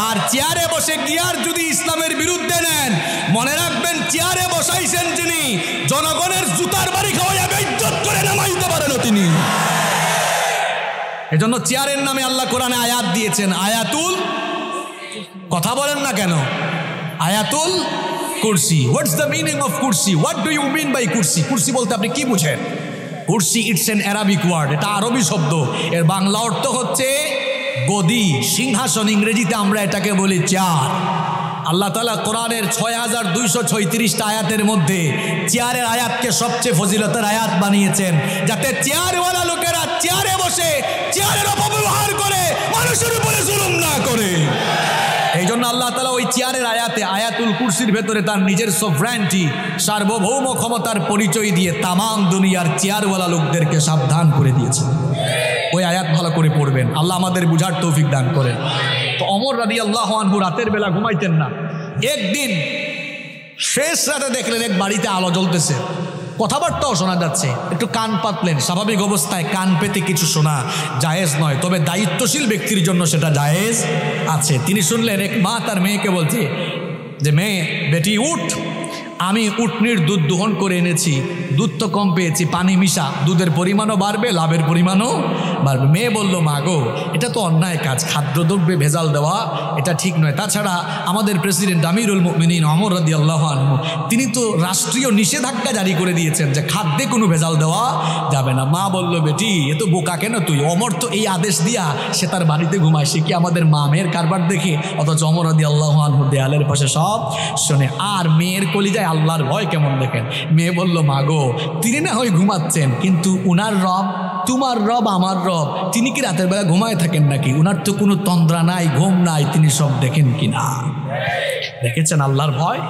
S1: আর চেয়ারে বসে গিয়ার যদি ইসলামের বিরুদ্ধে নেন, মনে রাখবেন চেয়ারে বসাইছেন যিনি, জনগণের জুতার বাড়ি খাওয়াইয়া বেইজ্জত করে নামাইতে পারেন তিনি। এজন্য চেয়ারের নামে আল্লাহ কোরআনে আয়াত দিয়েছেন, আয়াতুল, কথা বলেন না কেন, আয়াতুল কুরসি। হোয়াটস দ্য মিনিং অফ কুরসি? What do you mean by কুরসি? কুরসি বলতে আপনি কি বুঝেন? কুরসি ইটস এন অ্যারাবিক ওয়ার্ড, এটা আরবি শব্দ। এর বাংলা অর্থ হচ্ছে গদি, সিংহাসন। ইংরেজিতে আমরা এটাকে বলি চেয়ার। আল্লাহ তাআলা কোরআনের 6236টা আয়াতের মধ্যে চেয়ারের আয়াতকে সবচেয়ে ফজিলতের আয়াত বানিয়েছেন, যাতে চেয়ারওয়ালা লোকেরা চেয়ারে বসে চেয়ারের অপব্যবহার করে মানুষের উপরে জুলুম না করে। এই জন্য আল্লাহ আল্লাহ তাআলা ওই চেয়ারের আয়াতে আয়াতুল কুরসির ভেতরে তার নিজের সফরেনিটি সার্বভৌম ক্ষমতার পরিচয় দিয়ে তামাম দুনিয়ার চেয়ারওয়ালা লোকদেরকে সাবধান করে দিয়েছে। ওই আয়াত ভালো করে পড়বেন, আল্লাহ আমাদের বুঝার তৌফিক দান করেন। তো ওমর রাদিয়াল্লাহু আনহু রাতের বেলা ঘুমাইতেন না। একদিন শেষ রাতে দেখলেন এক বাড়িতে আলো জ্বলতেছে, কথাবার্তাও শোনা যাচ্ছে। একটু কান পাতলেন। স্বাভাবিক অবস্থায় কান পেতে কিছু শোনা জায়েজ নয়, তবে দায়িত্বশীল ব্যক্তির জন্য সেটা জায়েজ আছে। তিনি শুনলেন এক মা তার মেয়েকে বলছে যে, মেয়ে বেটি উঠ, আমি উটনির দুধ দোহন করে এনেছি, দুধ তো কম পেয়েছি, পানি মিশা, দুধের পরিমাণও বাড়বে, লাভের পরিমাণও বাড়বে। মেয়ে বলল, মা গো, এটা তো অন্যায় কাজ, খাদ্যদ্রব্যে ভেজাল দেওয়া এটা ঠিক নয়। তাছাড়া আমাদের প্রেসিডেন্ট আমিরুল মুমিনিন ওমর রাদিয়াল্লাহু আনহু তিনি তো রাষ্ট্রীয় নিষেধাজ্ঞা জারি করে দিয়েছেন যে খাদ্যে কোনো ভেজাল দেওয়া যাবে না। মা বলল, বেটি এ তো বোকা কেন তুই, ওমর তো এই আদেশ দিয়া সে তার বাড়িতে ঘুমায়, সে কি আমাদের মা মেয়ের কারবার দেখে? অথচ ওমর রাদিয়াল্লাহু আনহু দেয়ালের পাশে সব শোনে। আর মেয়ের কলিজায় আল্লাহর ভয় কেমন দেখেন। মেয়ে বলল, মা গো, তিনি না হয় ঘুমাচ্ছেন, কিন্তু উনার রব, তোমার রব আমার রব, তিনি কি রাতের বেলা ঘুমায় থাকেন নাকি? উনার তো কোনো তন্দ্রা নাই, ঘুম নাই, তিনি সব দেখেন কিনা? দেখেছেন আল্লাহর ভয়?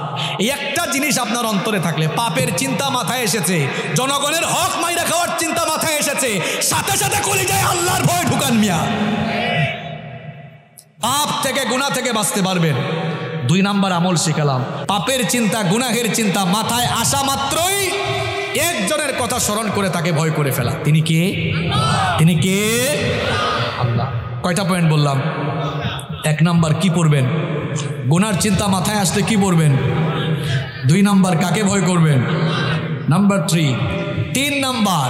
S1: এই একটা জিনিস আপনার অন্তরে থাকলে, পাপের চিন্তা মাথায় এসেছে, জনগণের হক মাইরা খাওয়ার চিন্তা মাথায় এসেছে, সাথে সাথে কলিজায় আল্লাহর ভয় ঢুকান মিয়া, পাপ থেকে গুনাহ থেকে বাঁচতে পারবেন। 2 নাম্বার আমল শিখালাম, পাপের চিন্তা গুনাহের চিন্তা মাথায় আসা মাত্রই একজনের কথা স্মরণ করে তাকে ভয় করে ফেলা। তিনি কে? তিনি কে? আল্লাহ। কয়টা পয়েন্ট বললাম? 1 নাম্বার কি পড়বেন? গুনার চিন্তা মাথায় আসলে কি পড়বেন? 2 নাম্বার কাকে ভয় করবেন? নাম্বার 3 নাম্বার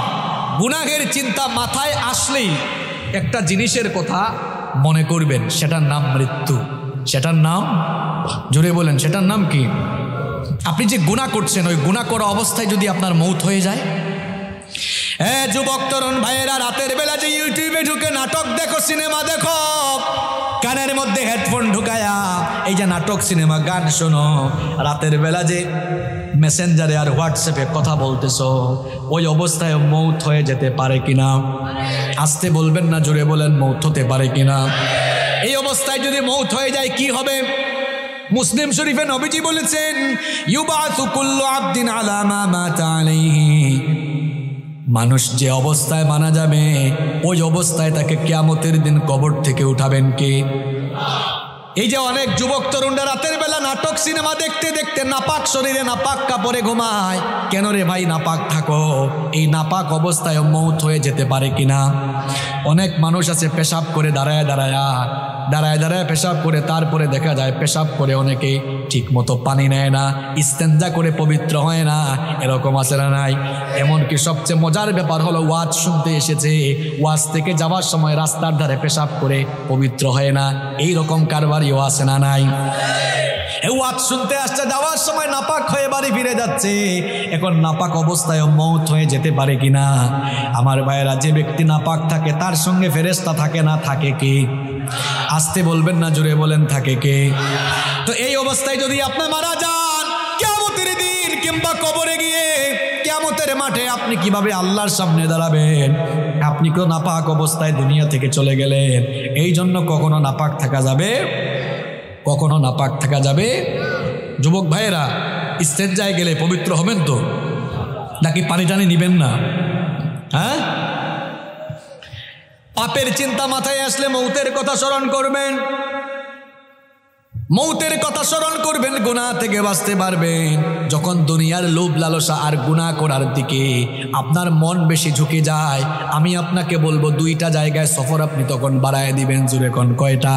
S1: গুনাহের চিন্তা মাথায় আসলেই একটা জিনিসের কথা মনে করবেন, সেটার নাম মৃত্যু। সেটার নাম, জোরে বলেন, সেটার নাম কি? আপনি যে গুনাহ করছেন, ওই গুনাহ করা অবস্থায় যদি আপনার মৌত হয়ে যায়। যুবক তরুণ ভাইয়েরা, রাতের বেলা যে ইউটিউবে ঢুকে নাটক দেখো, সিনেমা দেখো, কানের মধ্যে হেডফোন ঢুকায়া এই যে নাটক সিনেমা গান শোনো, রাতের বেলা যে মেসেঞ্জারে আর হোয়াটসঅ্যাপে কথা বলতেছো, ওই অবস্থায় মৌত হয়ে যেতে পারে কিনা? আসতে বলবেন না, জোরে বলেন, মৌত হতে পারে কিনা? এই অবস্থায় যদি মৌত হয়ে যায় কি হবে? মুসলিম শরীফে নবীজি বলেছেন, ইউবাসু কুল্লু আবদিন আলা মা মাতা আলাইহি, মানুষ যে অবস্থায় মারা যাবে ওই অবস্থায় তাকে কিয়ামতের দিন কবর থেকে উঠাবেন কে? এই যে অনেক যুবক তরুণরা রাতের বেলা নাটক সিনেমা দেখতে দেখতে নাপাক শরীরে নাপাক কাপড়ে ঘুমায়। কেন রে ভাই নাপাক থাকো? এই নাপাক অবস্থায় মৌত হয়ে যেতে পারে কিনা? অনেক মানুষ আছে পেশাব করে দাঁড়ায় দাঁড়ায় পেশাব করে, তারপরে দেখা যায় পেশাব করে অনেকে ঠিক মতো পানি নেয় না, ইস্তেঞ্জা করে পবিত্র হয় না, এরকম আছে না নাই? এমনকি সবচেয়ে মজার ব্যাপার হলো, ওয়াজ শুনতে এসেছে, ওয়াজ থেকে যাওয়ার সময় রাস্তার ধারে পেশাব করে পবিত্র হয় না, এই রকম কারবারিও আছে না নাই? ওয়াজ শুনতে আসছে, যাওয়ার সময় নাপাক হয়ে বাড়ি ফিরে যাচ্ছে, এখন নাপাক অবস্থায় মৌত হয়ে যেতে পারে কিনা? আমার ভাইয়েরা, যে ব্যক্তি নাপাক থাকে তার সঙ্গে ফেরেশতা থাকে না, থাকে কে? আসতে বলবেন না, জোরে বলেন, থাকে কে? তো এই অবস্থায় যদি আপনি মারা যান, কিয়ামতের দিন কিংবা কবরে গিয়ে কিয়ামতের মাঠে আপনি কিভাবে আল্লাহর সামনে দাঁড়াবেন? আপনি তো নাপাক অবস্থায় দুনিয়া থেকে চলে গেলেন। এই জন্য কখনো নাপাক থাকা যাবে, কখনো নাপাক থাকা যাবে। যুবক ভাইয়েরা, ইস্তেঞ্জায় গেলে পবিত্র হবেন তো, নাকি পানি টানি নিবেন না? হ্যাঁ, পাপের চিন্তা মাথায় আসলে মৌতের কথা স্মরণ করবেন, মৌতের কথা স্মরণ করবেন, গুনাহ থেকে বাঁচতে পারবেন। যখন দুনিয়ার লোভ লালসা আর গুনাহ করার দিকে আপনার মন বেশি ঝুঁকে যায়, আমি আপনাকে বলবো 2টা জায়গায় সফর আপনি তখন বাড়ায় দিবেন। জুড়ে কোন কয়টা?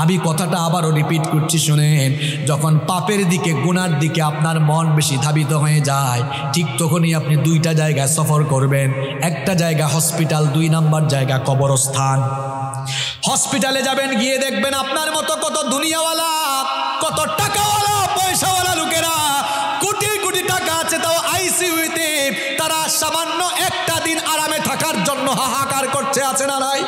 S1: আমি কথাটা আবারও রিপিট করছি, শুনেন। যখন পাপের দিকে গুনার দিকে আপনার মন বেশি ধাবিত হয়ে যায়, ঠিক তখনই আপনি 2টা জায়গায় সফর করবেন। একটা জায়গা হসপিটাল, 2 নাম্বার জায়গা কবরস্থান। হসপিটালে যাবেন, গিয়ে দেখবেন আপনার মতো কত দুনিয়াওয়ালা, কত টাকাওয়ালা, পয়সাওয়ালা লোকেরা, কোটি কোটি টাকা আছে, তাও আইসিইউতে তারা সামান্য একটা দিন আরামে থাকার জন্য হাহাকার করছে, আছে না নাই?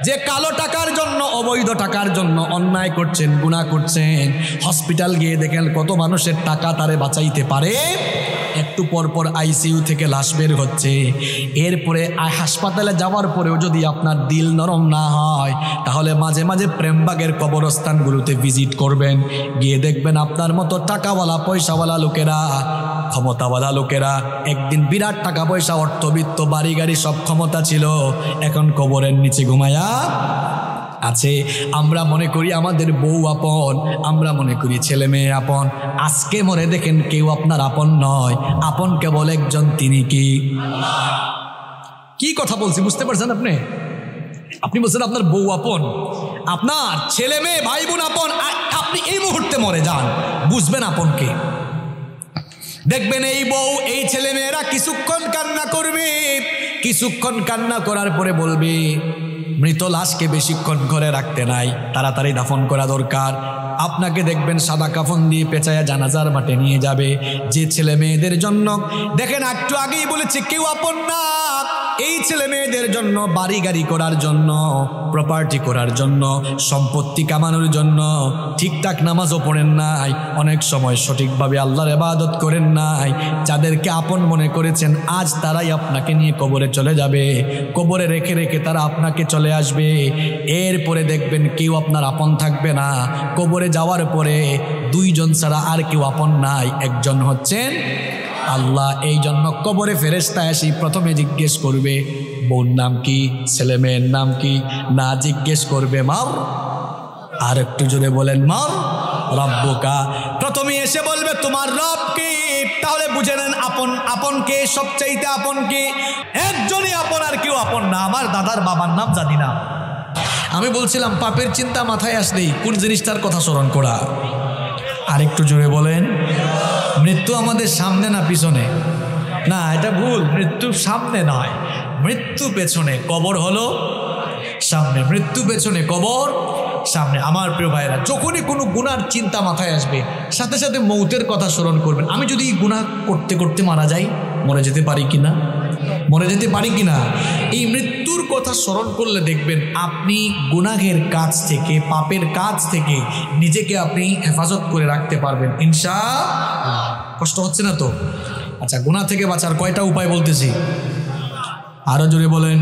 S1: যে কালো টাকার জন্য, অবৈধ টাকার জন্য অন্যায় করছেন, গুনাহ করছেন, হসপিটাল গিয়ে দেখেন কত মানুষের টাকা তারে বাঁচাইতে পারে একটু পর পর আইসিইউ থেকে লাশ বের হচ্ছে। এরপরে হাসপাতালে যাওয়ার পরেও যদি আপনার দিল নরম না হয়, তাহলে মাঝে মাঝে প্রেমবাগের কবরস্থানগুলোতে ভিজিট করবেন, গিয়ে দেখবেন আপনার মতো টাকাওয়ালা পয়সাওয়ালা লোকেরা, ক্ষমতাওয়ালা লোকেরা, একদিন বিরাট টাকা পয়সা অর্থবিত্ত বাড়ি গাড়ি সব ক্ষমতা ছিল, এখন কবরের নিচে ঘুমায়া আছে। আমরা মনে করি আমাদের বউ আপন, আমরা মনে করি ছেলে মেয়ে আপন। আজকে মনে দেখেন কেউ আপনার আপন নয়, আপন কেবল একজন, তিনি কি কথা বলছি বুঝতে পারছেন আপনি? আপনি বলছেন আপনার বউ আপন, আপনার ছেলে মেয়ে ভাই বোন আপন। আপনি এই মুহূর্তে মরে যান, বুঝবেন আপনকে। দেখবেন এই বউ এই ছেলে মেয়েরা কিছুক্ষণ কান্না করবে, কিছুক্ষণ কান্না করার পরে বলবে মৃত লাশকে বেশিক্ষণ ঘরে রাখতে নাই, তাড়াতাড়ি দাফন করা দরকার। আপনাকে দেখবেন সাদা কাফন দিয়ে পেঁচায়া জানাজার মাঠে নিয়ে যাবে। যে ছেলে মেয়েদের জন্য দেখেন একটু আগেই বলেছে কেউ আপন না, এই ছেলে মেয়েদের জন্য বাড়ি গাড়ি করার জন্য, প্রপার্টি করার জন্য, সম্পত্তি কামানোর জন্য ঠিকঠাক নামাজও পড়েন নাই, অনেক সময় সঠিকভাবে আল্লাহর ইবাদত করেন নাই, যাদেরকে আপন মনে করেছেন আজ তারাই আপনাকে নিয়ে কবরে চলে যাবে, কবরে রেখে রেখে তারা আপনাকে চলে আসবে। এরপরে দেখবেন কেউ আপনার আপন থাকবে না। কবরে যাওয়ার পরে দুইজন ছাড়া আর কেউ আপন নাই, একজন হচ্ছেন আল্লাহ। এই জন্য কবরে ফেরেশতা এসে প্রথমে জিজ্ঞেস করবে বোন নাম কি, ছেলে মেয়ের নাম কি, না জিজ্ঞেস করবে মার, আর একটু জোরে বলেন মার রব্বুকা। প্রথমে এসে বলবে তোমার রব কি। তাহলে বুঝে নেন আপন, আপনকে সবচাইতে আপনকে একজনই আপন, আর কেউ আপন না। আমার দাদার বাবার নাম জানি না। আমি বলছিলাম পাপের চিন্তা মাথায় আসলেই কোন জিনিসটার কথা স্মরণ করা। আরেকটু জোরে বলেন মৃত্যু আমাদের সামনে না পিছনে? না, এটা ভুল। মৃত্যু সামনে নয়, মৃত্যু পেছনে, কবর হলো সামনে, মৃত্যু পেছনে, কবর সামনে। আমার প্রিয় ভাইরা, যখনই কোনো গুনার চিন্তা মাথায় আসবে সাথে সাথে মৌতের কথা স্মরণ করবেন। আমি যদি গুনাহ করতে করতে মারা যাই, মরে যেতে পারি কিনা, মরে যেতে পারি কিনা, এই মৃত্যুর কথা স্মরণ করলে দেখবেন আপনি গুনাহের কাজ থেকে, পাপের কাজ থেকে নিজেকে আপনি হেফাজত করে রাখতে পারবেন ইনশাআল্লাহ। কষ্ট হচ্ছে না তো? আচ্ছা, গুনাহ থেকে বাঁচার কয়টা উপায় বলতেছি, আরো জোরে বলেন।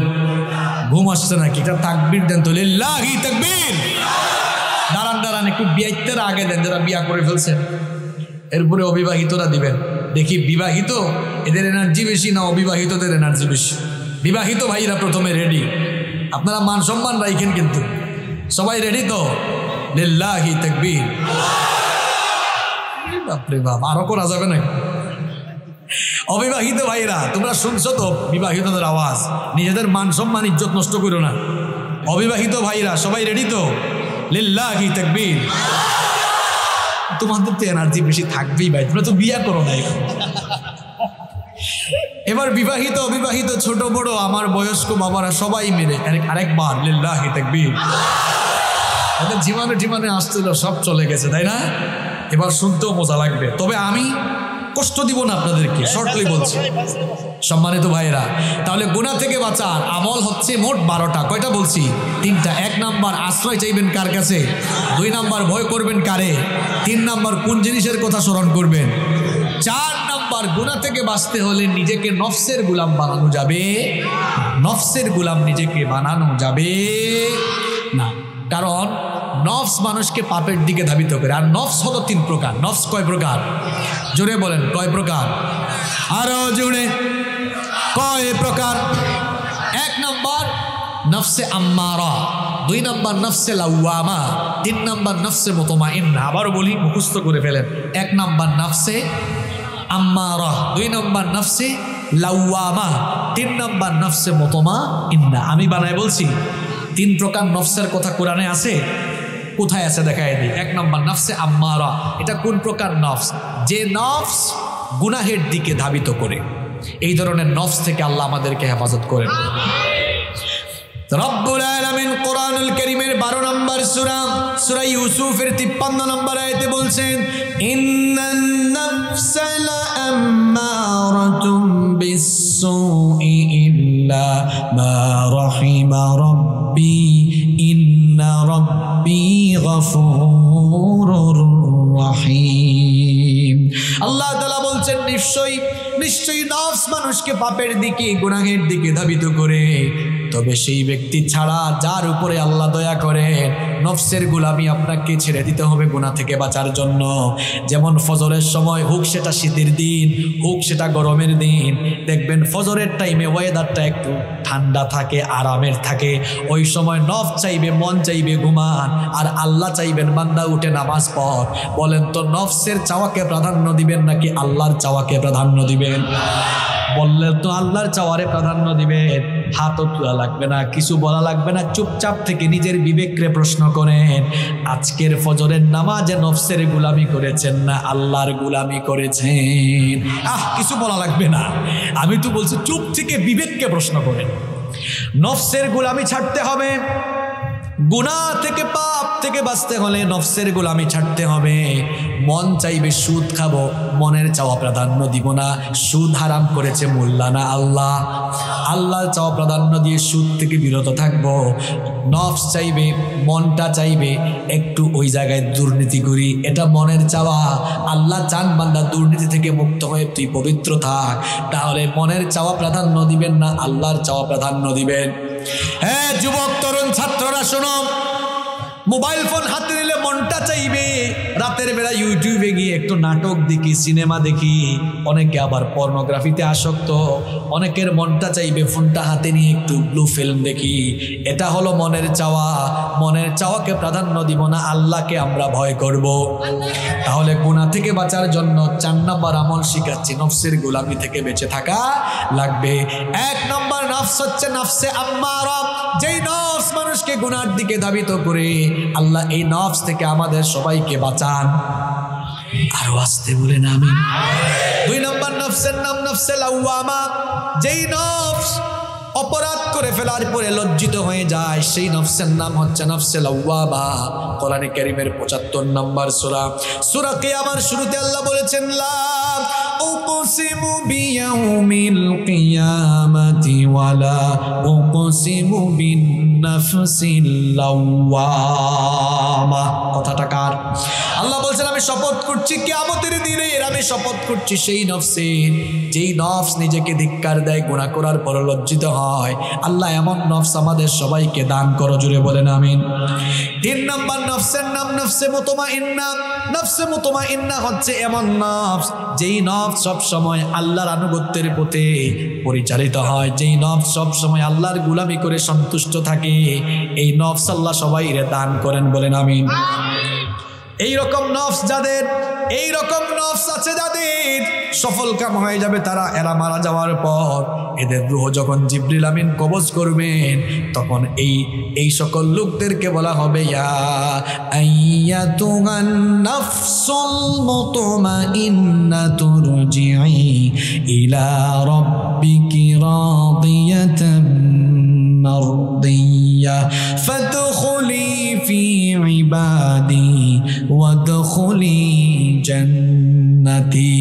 S1: ঘুম আসছে নাকি? এটা তাকবীর দেন তো, লিল্লাহি তাকবীর। দাঁড়ান দাঁড়ান, একটু বিয়ের আগে দেন যারা বিয়া করে ফেলছেন, এরপরে অবিবাহিতরা দিবেন। দেখি বিবাহিত এদের এনার্জি বেশি না অবিবাহিতদের এনার্জি বেশি? বিবাহিত ভাইরা প্রথমে রেডি, আপনারা মান সম্মান রাখেন কিন্তু। সবাই রেডি তো? লিল্লাহি তাকবীর। বাপরে বাপ, আরো করা যাবে না? অবিবাহিত ভাইরা তোমরা শুনছো তো বিবাহিতদের আওয়াজ, নিজেদের মান সম্মান ইজ্জত নষ্ট করো না। অবিবাহিত ভাইরা সবাই রেডি তো? লিল্লাহি তাকবীর। তোমাদের তো এনার্জি বেশি থাকবেই ভাই, তোমরা তো বিয়া করো না। এবার বিবাহিত অবিবাহিত ছোট বড় আমার বয়স্ক বাবারা সবাই মিলে আরেকবার লিল্লাহি তাকবীর। ওদের জীবনে আসছিল, সব চলে গেছে তাই না? এবার শুনতেও মজা লাগবে, তবে আমি কষ্ট দিব না আপনাদেরকে, শর্টলি বলছি। সম্মানিত ভাইরা, তাহলে গুনাহ থেকে বাঁচার আমল হচ্ছে মোট 12টা। কয়টা বলছি? 3টা। 1 নাম্বার আশ্রয় চাইবেন কার কাছে, 2 নাম্বার ভয় করবেন কারে, 3 নাম্বার কোন জিনিসের কথা স্মরণ করবেন, 4 নাম্বার গুনাহ থেকে বাঁচতে হলে নিজেকে নফসের গোলাম বানানো যাবে, নফসের গোলাম নিজেকে বানানো যাবে না। কারণ নফস মানুষকে পাপের দিকে ধাবিত করে। আর নফস হলো 3 প্রকার। নফস কয় প্রকার? জোরে বলেন কয় প্রকার? আরো জোরে, কয় প্রকার? 1 নাম্বার নফসে আম্মারা, 2 নাম্বার নফসে লাওয়ামা, 3 নাম্বার নফসে মুতমাইন্না। আবারও বলি, মুখস্থ করে ফেলেন। 1 নাম্বার নফসে আম্মারা, 2 নাম্বার নফসে লাওয়ামা, 3 নাম্বার নফসে মুতমাইন্না। আমি বানায় বলছি 3 প্রকার নফসের কথা কোরআনে আছে। কোথায় আছে দেখায় দিই। 1 নাম্বার নফসে আম্মারা। এটা কোন প্রকার নফস? যে নফস গুনাহের দিকে ধাবিত করে। এই ধরনের নফস থেকে আল্লাহ আমাদেরকে হেফাজত করেন। রব্বুল আলামিন কোরআনুল কারীমের 12 নম্বর সূরা, সূরা ইউসুফের 53 নম্বর আয়াতে বলছেন, ইন্নান নাফসা লাআম্মারাতুম বিস-সুই ইল্লা মা রাহিমা রাব্বি ইন্না রাব্বি গফুরুর রহিম। আল্লাহ তাআলা বলছেন বলছেন নিশ্চয়ই নফস মানুষকে পাপের দিকে গুনাহের দিকে ধাবিত করে, তবে সেই ব্যক্তি ছাড়া যার উপরে আল্লাহ দয়া করেন। নফসের গোলামি আপনাকে ছেড়ে দিতে হবে গুনাহ থেকে বাঁচার জন্য। যেমন ফজরের সময়, হোক সেটা শীতের দিন, হোক সেটা গরমের দিন, দেখবেন ফজরের টাইমে ওয়েদারটা একটু ঠান্ডা থাকে, আরামের থাকে। ওই সময় নফস চাইবে, মন চাইবে ঘুমান, আর আল্লাহ চাইবেন বান্দা উঠে নামাজ পড়। বলেন তো নফসের চাওয়াকে প্রাধান্য দিবেন নাকি আল্লাহর চাওয়াকে প্রাধান্য দিবেন? বললে তো আল্লাহর চাওয়ারে প্রাধান্য দিবেন। হাতও তোলা লাগবে না, কিছু বলা লাগবে না, চুপচাপ থেকে নিজের বিবেককে প্রশ্ন করেন, আজকের ফজরের নামাজে নফসের গোলামি করেছেন না আল্লাহর গোলামি করেছেন? কিছু বলা লাগবে না, আমি তো বলছি চুপ থেকে বিবেককে প্রশ্ন করেন। নফসের গোলামি ছাড়তে হবে। গুনাহ থেকে, পাপ থেকে বাঁচতে হলে নফসের গোলামি ছাড়তে হবে। মন চাইবে সুদ খাবো, মনের চাওয়া প্রাধান্য দিব না। সুদ হারাম করেছে মোল্লানা আল্লাহ, আল্লাহর চাওয়া প্রাধান্য দিয়ে সুদ থেকে বিরত থাকবো। নফস চাইবে, মনটা চাইবে একটু ওই জায়গায় দুর্নীতি করি, এটা মনের চাওয়া। আল্লাহ চান বান্দা দুর্নীতি থেকে মুক্ত হয়ে তুই পবিত্র থাক। তাহলে মনের চাওয়া প্রাধান্য দিবেন না আল্লাহর চাওয়া প্রাধান্য দিবেন? হ্যাঁ যুবক, তরুণ, ছাত্ররা শোনো, মোবাইল ফোন হাতে নিলে মনটা চাইবে রাতের বেলা ইউটিউবে গিয়ে একটু নাটক দেখি, সিনেমা দেখি। অনেকে আবার পর্নোগ্রাফিতে আসক্ত। অনেকের মনটা চাইবে ফোনটা হাতে নিয়ে একটু ব্লু ফিল্ম দেখি। এটা হলো মনের চাওয়া। মনের চাওয়াকে প্রাধান্য দিব না, আল্লাহকে আমরা ভয় করব। তাহলে গুনাহ থেকে বাঁচার জন্য 4 নম্বর আমল শিখাচ্ছি, নফসের গোলামি থেকে বেঁচে থাকা লাগবে। 1 নম্বর নফস হচ্ছে নফসে আম্মারা, যেই নফস মানুষকে গুনার দিকে ধাবিত করে। আল্লাহ এই নফস থেকে আমাদের সবাইকে বাঁচান। আরো আসতে বলেন আমিন। 2 নম্বর নফসের নাম নফসে লাওয়ামা, যেই নফস অপরাধ করে ফেলার পরে লজ্জিত হয়ে যায়, সেই নফসের নাম হচ্ছে নফসে লাওয়ামা। কোরআনে কারীমের 75 নম্বর সূরা কিয়ামার শুরুতে আল্লাহ বলেছেন, লা উকসিমু বিয়াউমিল কিয়ামাতি ওয়ালা উকসিমু বিন নাফসিল লাওয়ামা। কথাটা কার? আল্লাহ বলছেন আমি শপথ করছি কিয়ামতের দিনে, আমি শপথ করছি সেই নফসের, যেই নফস নিজেকে ধিক্কার দেয়, গুনাহ করার পর লজ্জিত হয়। আল্লাহ এমন নফস আমাদের সবাইকে দান করো, জুড়ে বলেন আমিন। 3 নম্বর নফসের নাম নফসে মুতমাইন্না। নফসে মুতমাইন্না হচ্ছে এমন নফস, যেই নফস সব সময় আল্লাহর আনুগত্যের পথে পরিচালিত হয়, যেই নফস সব সময় আল্লাহর গোলামি করে সন্তুষ্ট থাকে। এই নফস আল্লাহ সবাইরে দান করেন, বলেন আমিন। এই রকম নফস যাদের, এই রকম নফস আছে যাদের, সফল কাম হয়ে যাবে তারা। এরা মারা যাওয়ার পর এদের রূহ যখন জিবরিল আমিন কবজ করবেন, তখন এই সকল লোকদেরকে বলা হবে, ইয়া আইয়াতুহান নাফসুল মুতমাইন্নাতু রজিই ইলা রাব্বিকি রাদিয়াতাম মারদিয়া ফাদখুলি ফি ইবাদি ওয়াদখুলি জান্নাতি।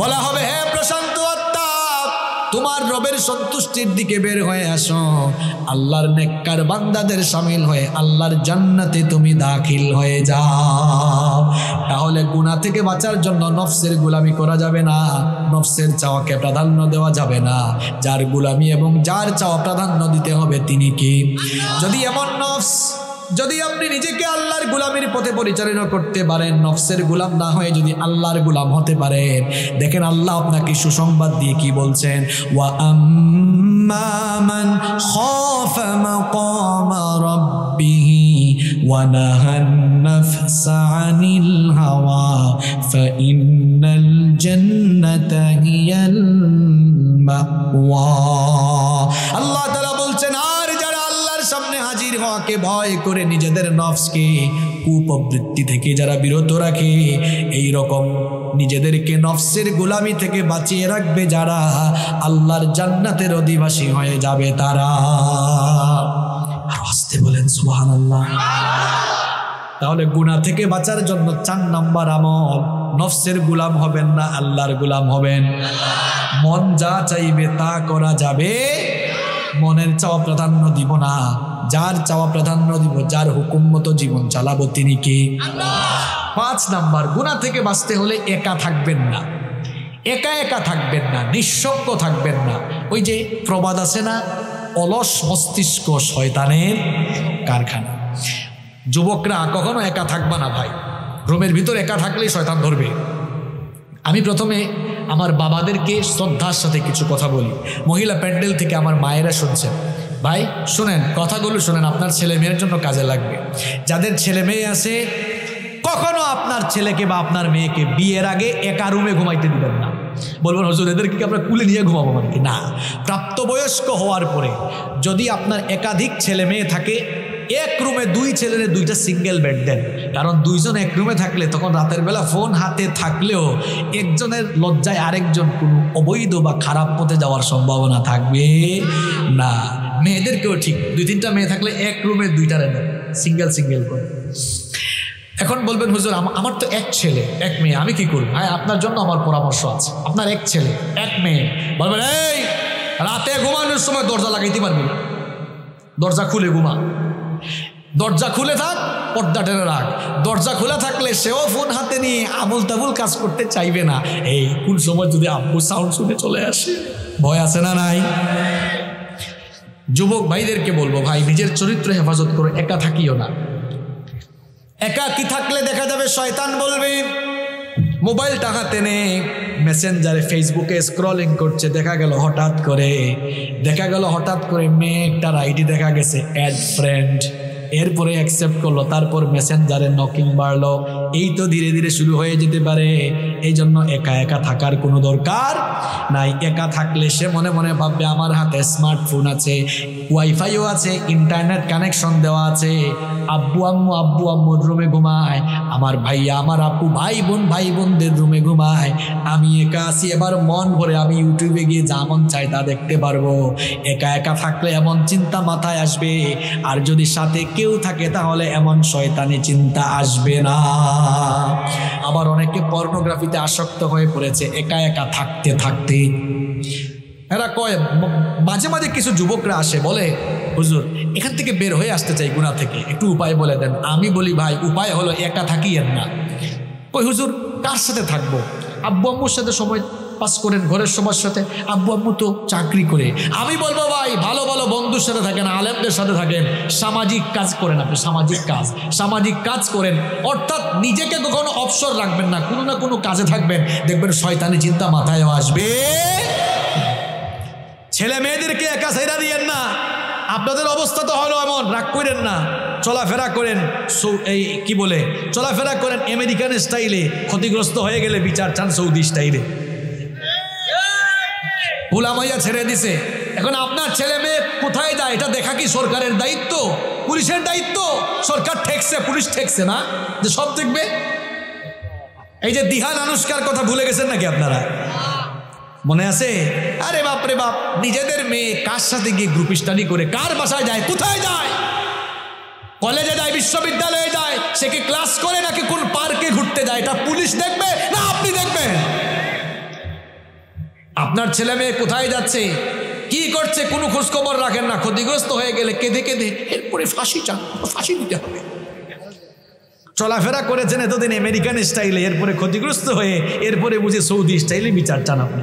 S1: বলা হবে, হে প্রশান্ত আত্মা, তোমার রবের সন্তুষ্টির দিকে বের হয়ে আসো, আল্লাহর নেককার বান্দাদের শামিল হয়ে আল্লাহর জান্নাতে তুমি দাখিল হয়ে যাও। তাহলে গুনাহ থেকে বাঁচার জন্য নফসের গোলামি করা যাবে না, নফসের চাওয়াকে প্রাধান্য দেওয়া যাবে না। যার গোলামি এবং যার চাওয়া প্রাধান্য দিতে হবে তিনি কি? যদি এমন নফস, যদি আপনি নিজেকে আল্লাহর গোলামির পথে পরিচালনা করতে পারেন, নফসের গোলাম না হয়ে যদি আল্লাহর গোলাম হতে পারেন, দেখেন আল্লাহ আপনাকে সুসংবাদ দিয়ে কি বলছেন, ওয়া আম্মা মান খাফা মাকামা রাব্বিহি ওয়া নাহান নাফসা আনিল হাওয়া ফাইন্নাল জান্নাতা হিয়াল মাওয়া। আল্লাহ তাআলা বলছেন, আর যারা আল্লাহর সামনে হাজির হওয়াকে ভয় করে নিজেদের নফসকে কুপ্রবৃত্তি থেকে যারা বিরত রাখে, এই রকম নিজেদেরকে নফসের গোলামি থেকে বাঁচিয়ে রাখবে যারা, আল্লাহর জান্নাতের অধিবাসী হয়ে যাবে তারা। আর আসতে বলেন সুবহানাল্লাহ। তাহলে গুনাহ থেকে বাঁচার জন্য 4 নম্বর আমল, নফসের গোলাম হবেন না, আল্লাহর গোলাম হবেন। মন যা চাইবে তা করা যাবে, মনের চাওয়া প্রাধান্য দিব না, যার চাওয়া প্রাধান্য দিব, যার হুকুম মতো জীবন চালাবো তিনি কে? আল্লাহ। 5 নাম্বার, গুনাহ থেকে বাঁচতে হলে একা থাকবেন না। একা একা থাকবেন না, নিঃসঙ্গ থাকবেন না। ওই যে প্রবাদ আছে না, অলস মস্তিষ্ক শয়তানের কারখানা। যুবকরা কখনো একা থাকবা না ভাই, রুমের ভিতর একা থাকলেই শয়তান ধরবে। আমি প্রথমে আমার বাবাদেরকে শ্রদ্ধার সাথে কিছু কথা বলি, মহিলা প্যান্ডেল থেকে আমার মায়েরা শুনছেন। ভাই শুনেন, কথাগুলো শুনেন, আপনার ছেলে মেয়ের জন্য কাজে লাগবে। যাদের ছেলে মেয়ে আছে, কখনো আপনার ছেলেকে বা আপনার মেয়েকে বিয়ের আগে একা রুমে ঘুমাইতে দিবেন না। বলবেন হুজুর এদেরকে কি আমরা কুলে নিয়ে ঘুমাবো মানে কি? না, প্রাপ্তবয়স্ক হওয়ার পরে যদি আপনার একাধিক ছেলে মেয়ে থাকে, এক রুমে দুই ছেলের দুইটা সিঙ্গেল বেড দেন। কারণ দুইজন এক রুমে থাকলে তখন রাতের বেলা ফোন হাতে থাকলেও একজনের লজ্জায় আরেকজন কোনো অবৈধ বা খারাপ পথে যাওয়ার সম্ভাবনা থাকবে না। মেয়েদেরকেও ঠিক, দুই তিনটা মেয়ে থাকলে এক রুমে দুইটা দেন, সিঙ্গেল সিঙ্গেল করে। এখন বলবেন হুজুর আমার তো এক ছেলে এক মেয়ে, আমি কি করব? হ্যাঁ, আপনার জন্য আমার পরামর্শ আছে। আপনার এক ছেলে এক মেয়ে, বলবেন এই রাতে ঘুমানোর সময় দরজা লাগাইতে পারবি না, দরজা খুলে ঘুমা। দরজা খুলে থাক, পর্দা টেনে রাখ। দরজা খোলা থাকলে সেও ফোন হাতে নিয়ে আবুল তাবুল কাজ করতে চাইবে না। এই কোন সময় যদি আব্বু সাউন্ড শুনে চলে আসে, ভয় আছে না নাই? যুবক ভাইদেরকে বলবো, ভাই নিজের চরিত্র হেফাজত করো, একা থাকিও না। একা কি থাকলে দেখা যাবে শয়তান বলবে, মোবাইলটা হাতে নে, মেসেঞ্জারে ফেসবুকে স্ক্রলিং করছে, দেখা গেল হঠাৎ করে মেয়েটার আইডি দেখা গেছে অ্যাড ফ্রেন্ড, এরপরে অ্যাকসেপ্ট করলো, তারপর মেসেঞ্জারে নকিং বাড়লো। এই তো ধীরে ধীরে শুরু হয়ে যেতে পারে। এই জন্য একা একা থাকার কোনো দরকার নাই। একা থাকলে সে মনে মনে ভাববে আমার হাতে স্মার্টফোন আছে, ওয়াইফাইও আছে, ইন্টারনেট কানেকশন দেওয়া আছে, আব্বু আম্মুর রুমে ঘুমায়, আমার ভাইয়া আমার আপু ভাই বোনদের রুমে ঘুমায়, আমি একা আছি, এবার মন ভরে আমি ইউটিউবে গিয়ে যা মন চাই তা দেখতে পারবো। একা একা থাকলে এমন চিন্তা মাথায় আসবে, আর যদি সাথে কেউ থাকে তাহলে এমন শয়তানি চিন্তা আসবে না। আবার অনেকে পর্নোগ্রাফিতে আসক্ত হয়ে পড়েছে একা একা থাকতে থাকতে। এরা কয়, মাঝে মাঝে কিছু যুবকরা আসে বলে, হুজুর এখান থেকে বের হয়ে আসতে চাই গুনাহ থেকে, একটু উপায় বলে দেন। আমি বলি ভাই উপায় হলো একা থাকিয়েন না। কই হুজুর কার সাথে থাকবো? আব্বু আম্মুর সাথে সময় পাস করেন, ঘরের সবার সাথে। আব্বু আম্মু তো চাকরি করে। আমি বলবো ভাই ভালো ভালো বন্ধুর সাথে থাকেন, আলেমদের সাথে থাকেন, সামাজিক কাজ করেন। আপনি সামাজিক কাজ করেন, অর্থাৎ নিজেকে কখনো অবসর রাখবেন না, কোনো না কোনো কাজে থাকবেন, দেখবেন শয়তানি চিন্তা মাথায় আসবে। ছেলে মেয়েদেরকে একা ছাইরা দিয়েন না। আপনাদের অবস্থা তো হলো এমন, রাগ করেন না, চলাফেরা করেন চলাফেরা করেন আমেরিকান স্টাইলে, ক্ষতিগ্রস্ত হয়ে গেলে বিচার চান সৌদি স্টাইলে। ভুলামাইয়া ছেড়ে দিছে, এখন আপনার ছেলে মেয়ে কোথায় যায় এটা দেখা কি সরকারের দায়িত্ব? পুলিশের দায়িত্ব? সরকার ঠেকছে, পুলিশ ঠেকছে না যে সব দেখবে? এই যে দিহান আনুষ্কার কথা ভুলে গেছেন নাকি আপনারা? মনে আছে? আরে বাপরে বাপ, নিজেদের মেয়ে কার সাথে গিয়ে গ্রুপ স্টাডি করে, কার বাসায় যায়, কোথায় যায়, কলেজে যায়, বিশ্ববিদ্যালয়ে যায়, সে কি ক্লাস করে নাকি কোন পার্কে ঘুরতে যায়, এটা পুলিশ দেখবে না আপনি দেখবেন? আপনার ছেলে মেয়ে কোথায় যাচ্ছে, কি করছে, কোনো খোঁজখবর রাখেন না। ক্ষতিগ্রস্ত হয়ে গেলে কেঁদে কেঁদে এরপরে ফাঁসি দিতে হবে। চলাফেরা করেছেন এতদিন আমেরিকান স্টাইলে, এরপরে ক্ষতিগ্রস্ত হয়ে এরপরে বুঝে সৌদি স্টাইলে বিচার চান আপনি।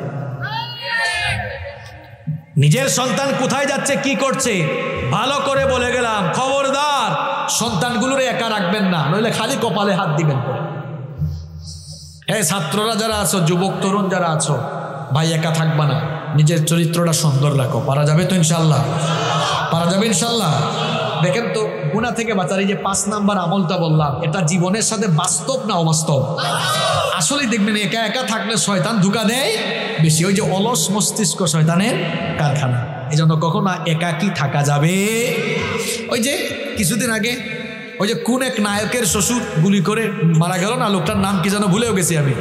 S1: নিজের সন্তান কোথায় যাচ্ছে, কি করছে, ভালো করে বলে গেলাম, খবরদার সন্তানগুলোরে একা রাখবেন না, নইলে খালি কপালে হাত দিবেন। ছাত্ররা যারা আছো, যুবক তরুণ যারা আছো, ভাই একা থাকবা না, নিজের চরিত্রটা সুন্দর রাখো। পারা যাবে তো ইনশাল্লাহ? পারা যাবে ইনশাল্লাহ? দেখেন তো, গুনাহ থেকে বাঁচার এই যে 5 নাম্বার আমলটা বললাম, এটা জীবনের সাথে বাস্তব না অবাস্তব? আসলে দেখবেন একা একা থাকলে শয়তান ধোঁকা দেয় বেশি। ওই যে অলস মস্তিষ্ক শয়তানের কারখানা। এই জন্য কখনো একাকী থাকা যাবে। ওই যে কিছুদিন আগে ওই যে কোন এক নায়কের শ্বশুর গুলি করে মারা গেল না, লোকটার নাম কি যেন ভুলেও গেছি আমি।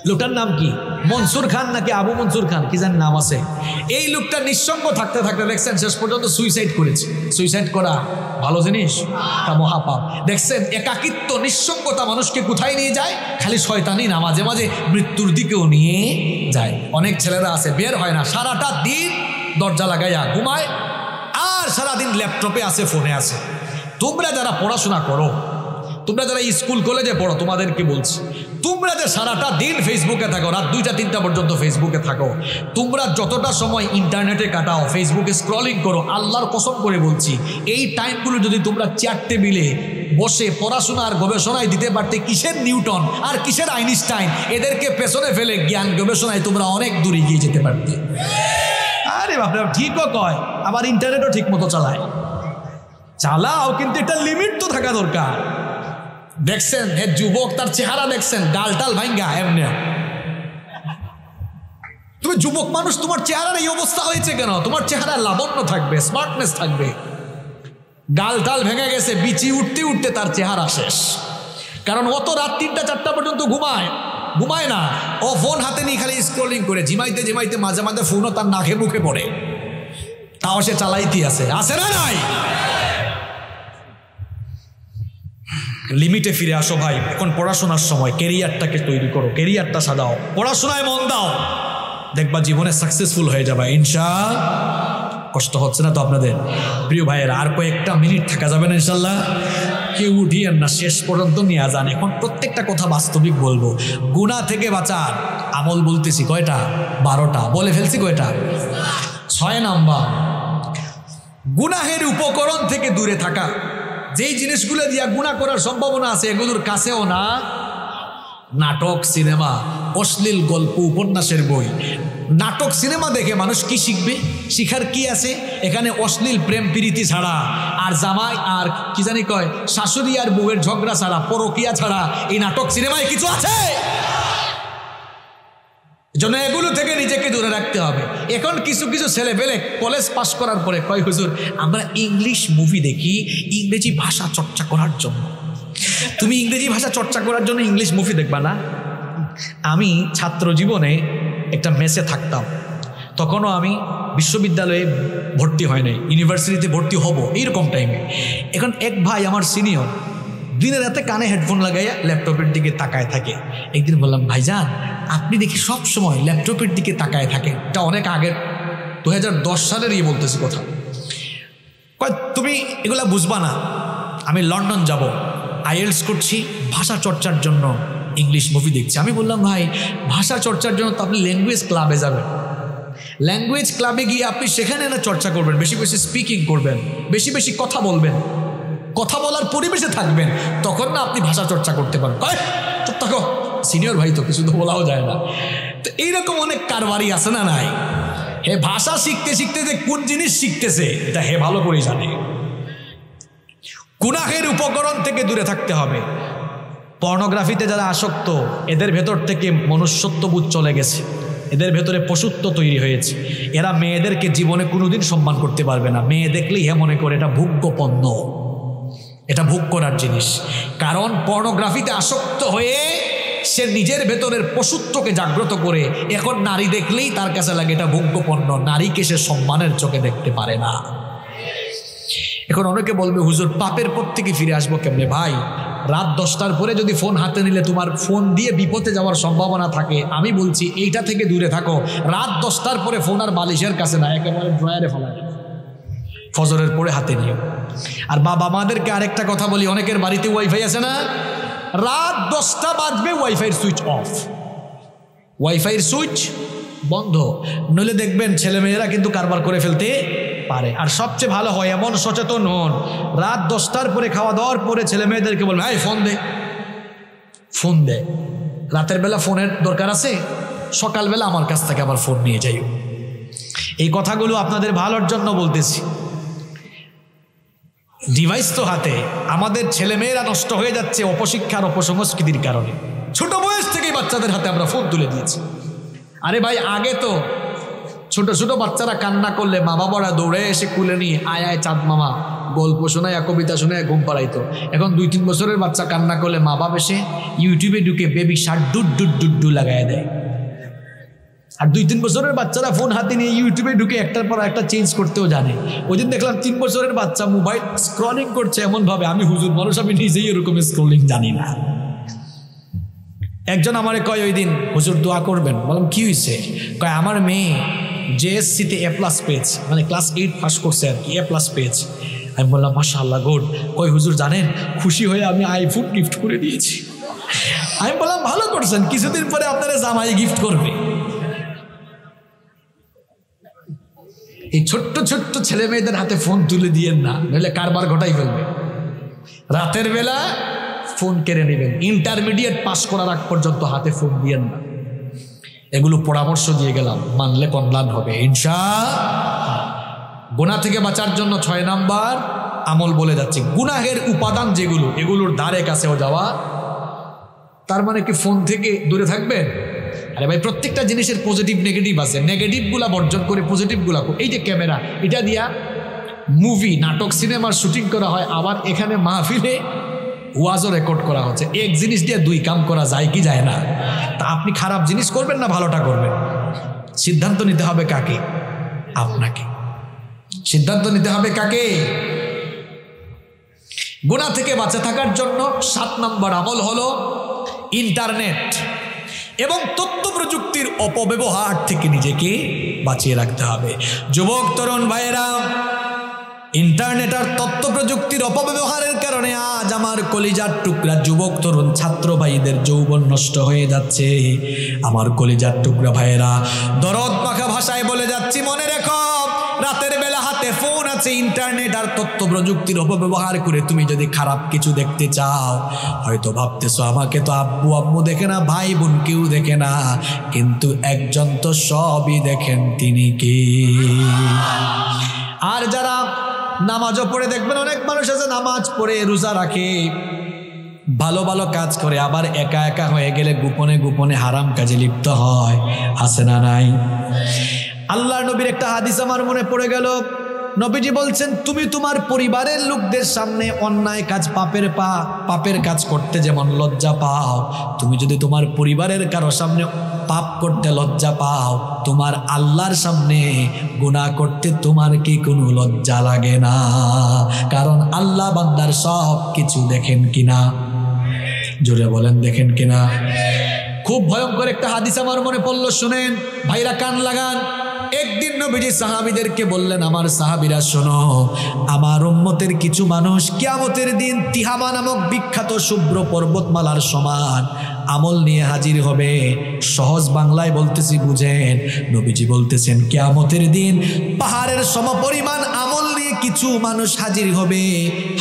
S1: লোকটার নাম কি, মনসুর খান নাকি আবু মনসুর খান, কি জানি নাম আছে। এই লোকটা নিঃসঙ্গ থাকতে থাকতে দেখছেন শেষ পর্যন্ত সুইসাইড করেছে। সুইসাইড করা ভালো জিনিস, তা মহাপাপ। দেখছেন একাকিত্ব, নিঃসঙ্গতা মানুষকে কোথায় নিয়ে যায়? খালি শয়তানি না, মাঝে মাঝে মৃত্যুর দিকেও নিয়ে যায়। অনেক ছেলেরা আছে বের হয় না, সারাটা দিন দরজা লাগাইয়া ঘুমায়, আর সারাদিন ল্যাপটপে আছে, ফোনে আছে। তোমরা যারা পড়াশোনা করো, তোমরা যারা স্কুল কলেজে পড়ো তোমাদেরকে বলছি, তোমরা যে সারাটা দিন ফেসবুকে থাকো, রাত 2টা-3টা পর্যন্ত ফেসবুকে থাকো, তোমরা যতটা সময় ইন্টারনেটে কাটাও, ফেসবুকে স্ক্রলিং করো, আল্লাহর কসম করে বলছি এই টাইমগুলো যদি তোমরা চেয়ার টেবিলে বসে পড়াশোনা আর গবেষণায় দিতে পারতে, কিসের নিউটন আর কিসের আইনস্টাইন, এদেরকে পেছনে ফেলে জ্ঞান গবেষণায় তোমরা অনেক দূর এগিয়ে যেতে পারতে। আরে বাপরে, ঠিকও কয়, আবার ইন্টারনেটও ঠিক মতো চালাও, কিন্তু একটা লিমিট তো থাকা দরকার। দেখছেন এ যুবক, তার চেহারা দেখছেন, ডাল ভাঙ্গা এমনি। তুমি যুবক মানুষ, তোমার চেহারার এই অবস্থা হয়েছে কেন? তোমার চেহারা লাবণ্য থাকবে, স্মার্টনেস থাকবে, গাল ভেঙে গেছে, বিচি উঠতে উঠতে তার চেহারা শেষ। কারণ অত রাত 3টা-4টা পর্যন্ত ঘুমায় না, ও ফোন হাতে নিয়ে খালি স্ক্রলিং করে জিমাইতে মাঝে মাঝে ফোনও তার নাকে মুখে পড়ে, তাও সে চালাইতে আছে না নাই? লিমিটে ফিরে আসো ভাই, এখন পড়াশোনার সময়, ক্যারিয়ারটাকে তৈরি করো, ক্যারিয়ারটা সাজাও, পড়াশোনায় মন দাও, দেখবা জীবনে সাকসেসফুল হয়ে যাবে ইনশাআল্লাহ। কষ্ট হচ্ছে না তো আপনাদের? প্রিয় ভাইয়ের, আর কয়েকটা মিনিট থাকা যাবে না ইনশাল্লাহ? কেউ উঠিয়েন না, শেষ পর্যন্ত নিয়ে যান। এখন প্রত্যেকটা কথা বাস্তবিক বলবো। গুনাহ থেকে বাঁচার আমল বলতেছি কয়টা? 12টা। বলে ফেলছি কয়টা? 6 নাম্বার, গুনাহের উপকরণ থেকে দূরে থাকা। যেই জিনিসগুলো দিয়া গুনাহ করার সম্ভাবনা আছে এগুলোর কাছেও না। নাটক, সিনেমা, অশ্লীল গল্প, উপন্যাসের বই। নাটক সিনেমা দেখে মানুষ কি শিখবে? শিখার কি আছে এখানে? অশ্লীল প্রেম প্রীতি ছাড়া, আর জামাই আর কি জানি কয় শাশুড়ি আর বউয়ের ঝগড়া ছাড়া, পরকিয়া ছাড়া এই নাটক সিনেমায় কিছু আছে? জন্য এগুলো থেকে নিজেকে দূরে রাখতে হবে। এখন কিছু ছেলে পেলে কলেজ পাস করার পরে কয়, হুজুর আমরা ইংলিশ মুভি দেখি ইংরেজি ভাষা চর্চা করার জন্য। তুমি ইংরেজি ভাষা চর্চা করার জন্য ইংলিশ মুভি দেখবা না? আমি ছাত্র জীবনে একটা মেসে থাকতাম, তখনও আমি বিশ্ববিদ্যালয়ে ভর্তি হয় নাই, ইউনিভার্সিটিতে ভর্তি হব এইরকম টাইমে। এখন এক ভাই আমার সিনিয়র দিনে রাতে কানে হেডফোন লাগাইয়া ল্যাপটপের দিকে তাকায় থাকে। একদিন বললাম, ভাইজান আপনি দেখি সব সময় ল্যাপটপের দিকে তাকায় থাকেন, এটা অনেক আগের 2010 সালের বলতেছি কথা। তুমি এগুলা বুঝবা না, আমি লন্ডন যাব, আইএলটিএস করছি, ভাষা চর্চার জন্য ইংলিশ মুভি দেখছি। আমি বললাম, ভাই ভাষা চর্চার জন্য তো আপনি ল্যাঙ্গুয়েজ ক্লাবে যাবেন, ল্যাঙ্গুয়েজ ক্লাবে গিয়ে আপনি সেখানে না চর্চা করবেন, বেশি বেশি স্পিকিং করবেন, বেশি বেশি কথা বলবেন, কথা বলার পরিবেশে থাকবেন, তখন না আপনি ভাষা চর্চা করতে পারবেন। চুপ থাকো, সিনিয়র ভাই তো কিছু তো বলাও যায় না। তো এইরকম অনেক কারবারি আছে না নাই? হে ভাষা শিখতে শিখতে যে কোন জিনিস শিখতেছে এটা হে ভালো করে জানে। গুনাহের উপকরণ থেকে দূরে থাকতে হবে। পর্নোগ্রাফিতে যারা আসক্ত এদের ভেতর থেকে মনুষ্যত্ববোধ চলে গেছে, এদের ভেতরে পশুত্ব তৈরি হয়েছে। এরা মেয়েদেরকে জীবনে কোনোদিন সম্মান করতে পারবে না। মেয়ে দেখলেই হে মনে করে এটা ভোগ্য পণ্য, এটা ভোগ করার জিনিস। কারণ পর্নোগ্রাফিতে আসক্ত হয়ে সে নিজের ভেতরের পশুত্বকে জাগ্রত করে এখন নারী দেখলেই তার কাছে লাগে এটা ভোগ্য পণ্য। নারীকে সে সম্মানের চোখে দেখতে পারে না। এখন অনেকে বলবে, হুজুর পাপের পথ থেকে ফিরে আসবো কেমনে? ভাই রাত 10টার পরে যদি ফোন হাতে নিলে তোমার ফোন দিয়ে বিপদে যাওয়ার সম্ভাবনা থাকে, আমি বলছি এইটা থেকে দূরে থাকো। রাত 10টার পরে ফোন আর বালিশের কাছে না, একেবারে ড্রয়ারে ফেলায় ফজরের পরে হাতে নিও। আর বাবা মাদেরকে আরেকটা কথা বলি, অনেকের বাড়িতে ওয়াইফাই আছে না, রাত 10টা বাজবে ওয়াইফাইয়ের সুইচ অফ, ওয়াইফাইয়ের সুইচ বন্ধ, নইলে দেখবেন ছেলেমেয়েরা কিন্তু কারবার করে ফেলতে পারে। আর সবচেয়ে ভালো হয় এমন সচেতন হন, রাত 10টার পরে খাওয়া দাওয়ার পরে ছেলে মেয়েদেরকে বলবে, এই ফোন দে, রাতের বেলা ফোনের দরকার আছে, সকালবেলা আমার কাছ থেকে আবার ফোন নিয়ে যাই। এই কথাগুলো আপনাদের ভালোর জন্য বলতেছি। ডিভাইস তো হাতে, আমাদের ছেলেমেয়েরা নষ্ট হয়ে যাচ্ছে অপশিক্ষার অপসংস্কৃতির কারণে। ছোট বয়স থেকেই বাচ্চাদের হাতে আমরা ফোন তুলে দিয়েছি। আরে ভাই আগে তো ছোট ছোট বাচ্চারা কান্না করলে মা বাবারা দৌড়ে এসে কুলে নিয়ে আয় চাঁদ মামা গল্প শোনায়, কবিতা শোনায় ঘুম পাড়াইতো। এখন 2-3 বছরের বাচ্চা কান্না করলে মা বাবা এসে ইউটিউবে ঢুকে বেবি শার্ট ডুড লাগায় দেয়। আর 2-3 বছরের বাচ্চারা ফোন হাতে নিয়ে ইউটিউবে ঢুকে একটার পর একটা চেঞ্জ করতেও জানে। ওই দিন দেখলাম 3 বছরের বাচ্চা মোবাইল স্ক্রলিং করছে এমন ভাবে, আমি হুজুর মানুষ, আমি নিজেই এরকম স্ক্রলিং জানি না। একজন আমারে কয় ওই দিন, হুজুর দোয়া করবেন। বললাম কি হয়েছে? কয় আমার মেয়ে জেএসসিতে A+ পেয়েছে, মানে ক্লাস 8 পাস করছে আর কি, A+ পেয়েছে। আমি বললাম মাশাআল্লাহ গুড। কই হুজুর জানেন খুশি হয়ে আমি আইফোন গিফট করে দিয়েছি। আমি বললাম ভালো করছেন, কিছুদিন পরে আপনারা জামাই গিফট করবে। এই ছোট্ট ছোট্ট ছেলে মেয়েদের হাতে ফোন তুলে দিয়েন না, নইলে কারবার ঘটাই ফেলবে। রাতের বেলা ফোন কেড়ে নেবেন, ইন্টারমিডিয়েট পাস করার আগ পর্যন্ত হাতে ফোন দিয়েন না। এগুলো পরামর্শ দিয়ে গেলাম, মানলে কল্যাণ হবে ইনশাআল্লাহ। গুনাহ থেকে বাঁচার জন্য 6 নাম্বার আমল বলে যাচ্ছি। গুনাহের উপাদান যেগুলো, এগুলোর ধারে কাছেও যাওয়া। তার মানে কি ফোন থেকে দূরে থাকবেন? আরে ভাই, প্রত্যেকটা জিনিসের পজিটিভ নেগেটিভ আছে। নেগেটিভগুলা বর্জন করে পজিটিভগুলা, এই যে ক্যামেরা, এটা দিয়া মুভি, নাটক, সিনেমার শুটিং করা হয়, আবার এখানে মাহফিলে ওয়াজও রেকর্ড করা হচ্ছে। এক জিনিস দিয়ে 2 কাম করা যায় কি যায় না? তা আপনি খারাপ জিনিস করবেন না ভালোটা করবেন? সিদ্ধান্ত নিতে হবে কাকে? আপনাকে। সিদ্ধান্ত নিতে হবে কাকে? গুনাহ থেকে বাঁচে থাকার জন্য 7 নম্বর আমল হলো ইন্টারনেট এবং তথ্য প্রযুক্তির অপব্যবহার থেকে নিজেকে বাঁচিয়ে রাখতে হবে। যুবক তরুণ ভাইয়েরা, ইন্টারনেট আর তথ্য প্রযুক্তির অপব্যবহারের কারণে আজ আমার কলিজার টুকরা যুবক তরুণ ছাত্র ভাইদের যৌবন নষ্ট হয়ে যাচ্ছে। আমার কলিজার টুকরা ভাইয়েরা, দরদ মাখা ভাষায় বলে যাচ্ছি, মনে রেখো, রাতের বেলা হাতে ফোন আছে, ইন্টারনেট আর তথ্য প্রযুক্তির অপব্যবহার করে তুমি যদি খারাপ কিছু দেখতে চাও, হয়তো ভাবতেছো আমাকে তো আব্বু আম্মু দেখে না, ভাই বোন কেউ দেখে না, কিন্তু একজন তো সবই দেখেন, তিনি কে? আর যারা নামাজও পড়ে, দেখবেন অনেক মানুষ আছে নামাজ পড়ে রোজা রাখে, ভালো ভালো কাজ করে, আবার একা একা হয়ে গেলে গোপনে গোপনে হারাম কাজে লিপ্ত হয়। আছে না নাই? আল্লাহর নবীর একটা হাদিস আমার মনে পড়ে গেল। নবীজি বলছেন, তুমি তোমার পরিবারের লোকদের সামনে অন্যায় কাজ, পাপের কাজ করতে যেমন লজ্জা পাও, তুমি যদি তোমার পরিবারের কারো সামনে পাপ করতে লজ্জা পাও, তোমার আল্লাহর সামনে গুনাহ করতে তোমার কি কোনো লজ্জা লাগে না? কারণ আল্লাহ বান্দার সব কিছু দেখেন কিনা? জোরে বলেন, দেখেন কিনা? খুব ভয়ঙ্কর একটা হাদিস আমার মনে পড়লো, শুনেন ভাইরা, কান লাগান। একদিন নবীজি সাহাবীদেরকে বললেন, আমার সাহাবীরা শোনো, আমার উম্মতের কিছু মানুষ কিয়ামতের দিন তিহামা নামক বিখ্যাত শুভ্র পর্বতমালার সমান আমল নিয়ে হাজির হবে। সহজ বাংলায় বলতেছি, বুঝেন। নবীজি বলতেছেন, কিয়ামতের দিন পাহাড়ের সমপরিমাণ আমল নিয়ে কিছু মানুষ হাজির হবে।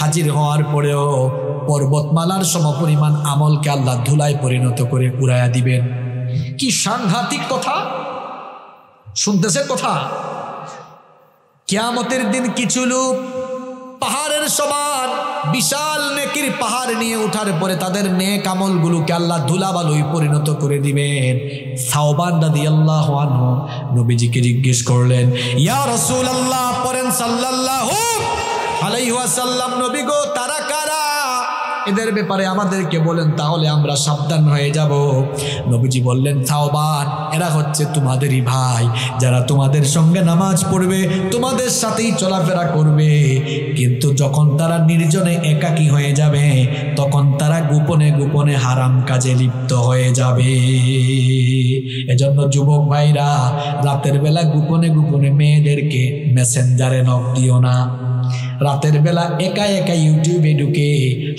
S1: হাজির হওয়ার পরেও পর্বতমালার সমপরিমাণ আমলকে আল্লাহ ধুলায় পরিণত করে উড়াইয়া দিবেন। কি সাংঘাতিক কথা শুনতেছেন কথা? কিয়ামতের দিন কিছু লোক পাহাড়ের সমান বিশাল নেকির পাহাড় নিয়ে ওঠার পরে তাদের নেক আমলগুলোকে আল্লাহ ধুলাবালুয় পরিণত করে দিবেন। সাওবান রাদিয়াল্লাহু আনহু নবীজিকে জিজ্ঞেস করলেন, ইয়া রাসূলুল্লাহ, পড়েন সাল্লাল্লাহু আলাইহি ওয়াসাল্লাম, নবী গো, তারা কারা? এদের ব্যাপারে আমাদেরকে বলেন, তাহলে আমরা সাবধান হয়ে যাব। নবীজি বললেন, সাওবান, এরা হচ্ছে তোমাদেরই ভাই, যারা তোমাদের সঙ্গে নামাজ পড়বে, তোমাদের সাথেই চলাফেরা করবে, কিন্তু যখন তারা নির্জনে একাকী হয়ে যাবে, তখন তারা গোপনে গোপনে হারাম কাজে লিপ্ত হয়ে যাবে। এজন্য যুবক ভাইরা, রাতের বেলা গোপনে গোপনে মেয়েদেরকে মেসেঞ্জারে নক দিও না। রাতের বেলা একা একা ইউটিউবে ঢুকে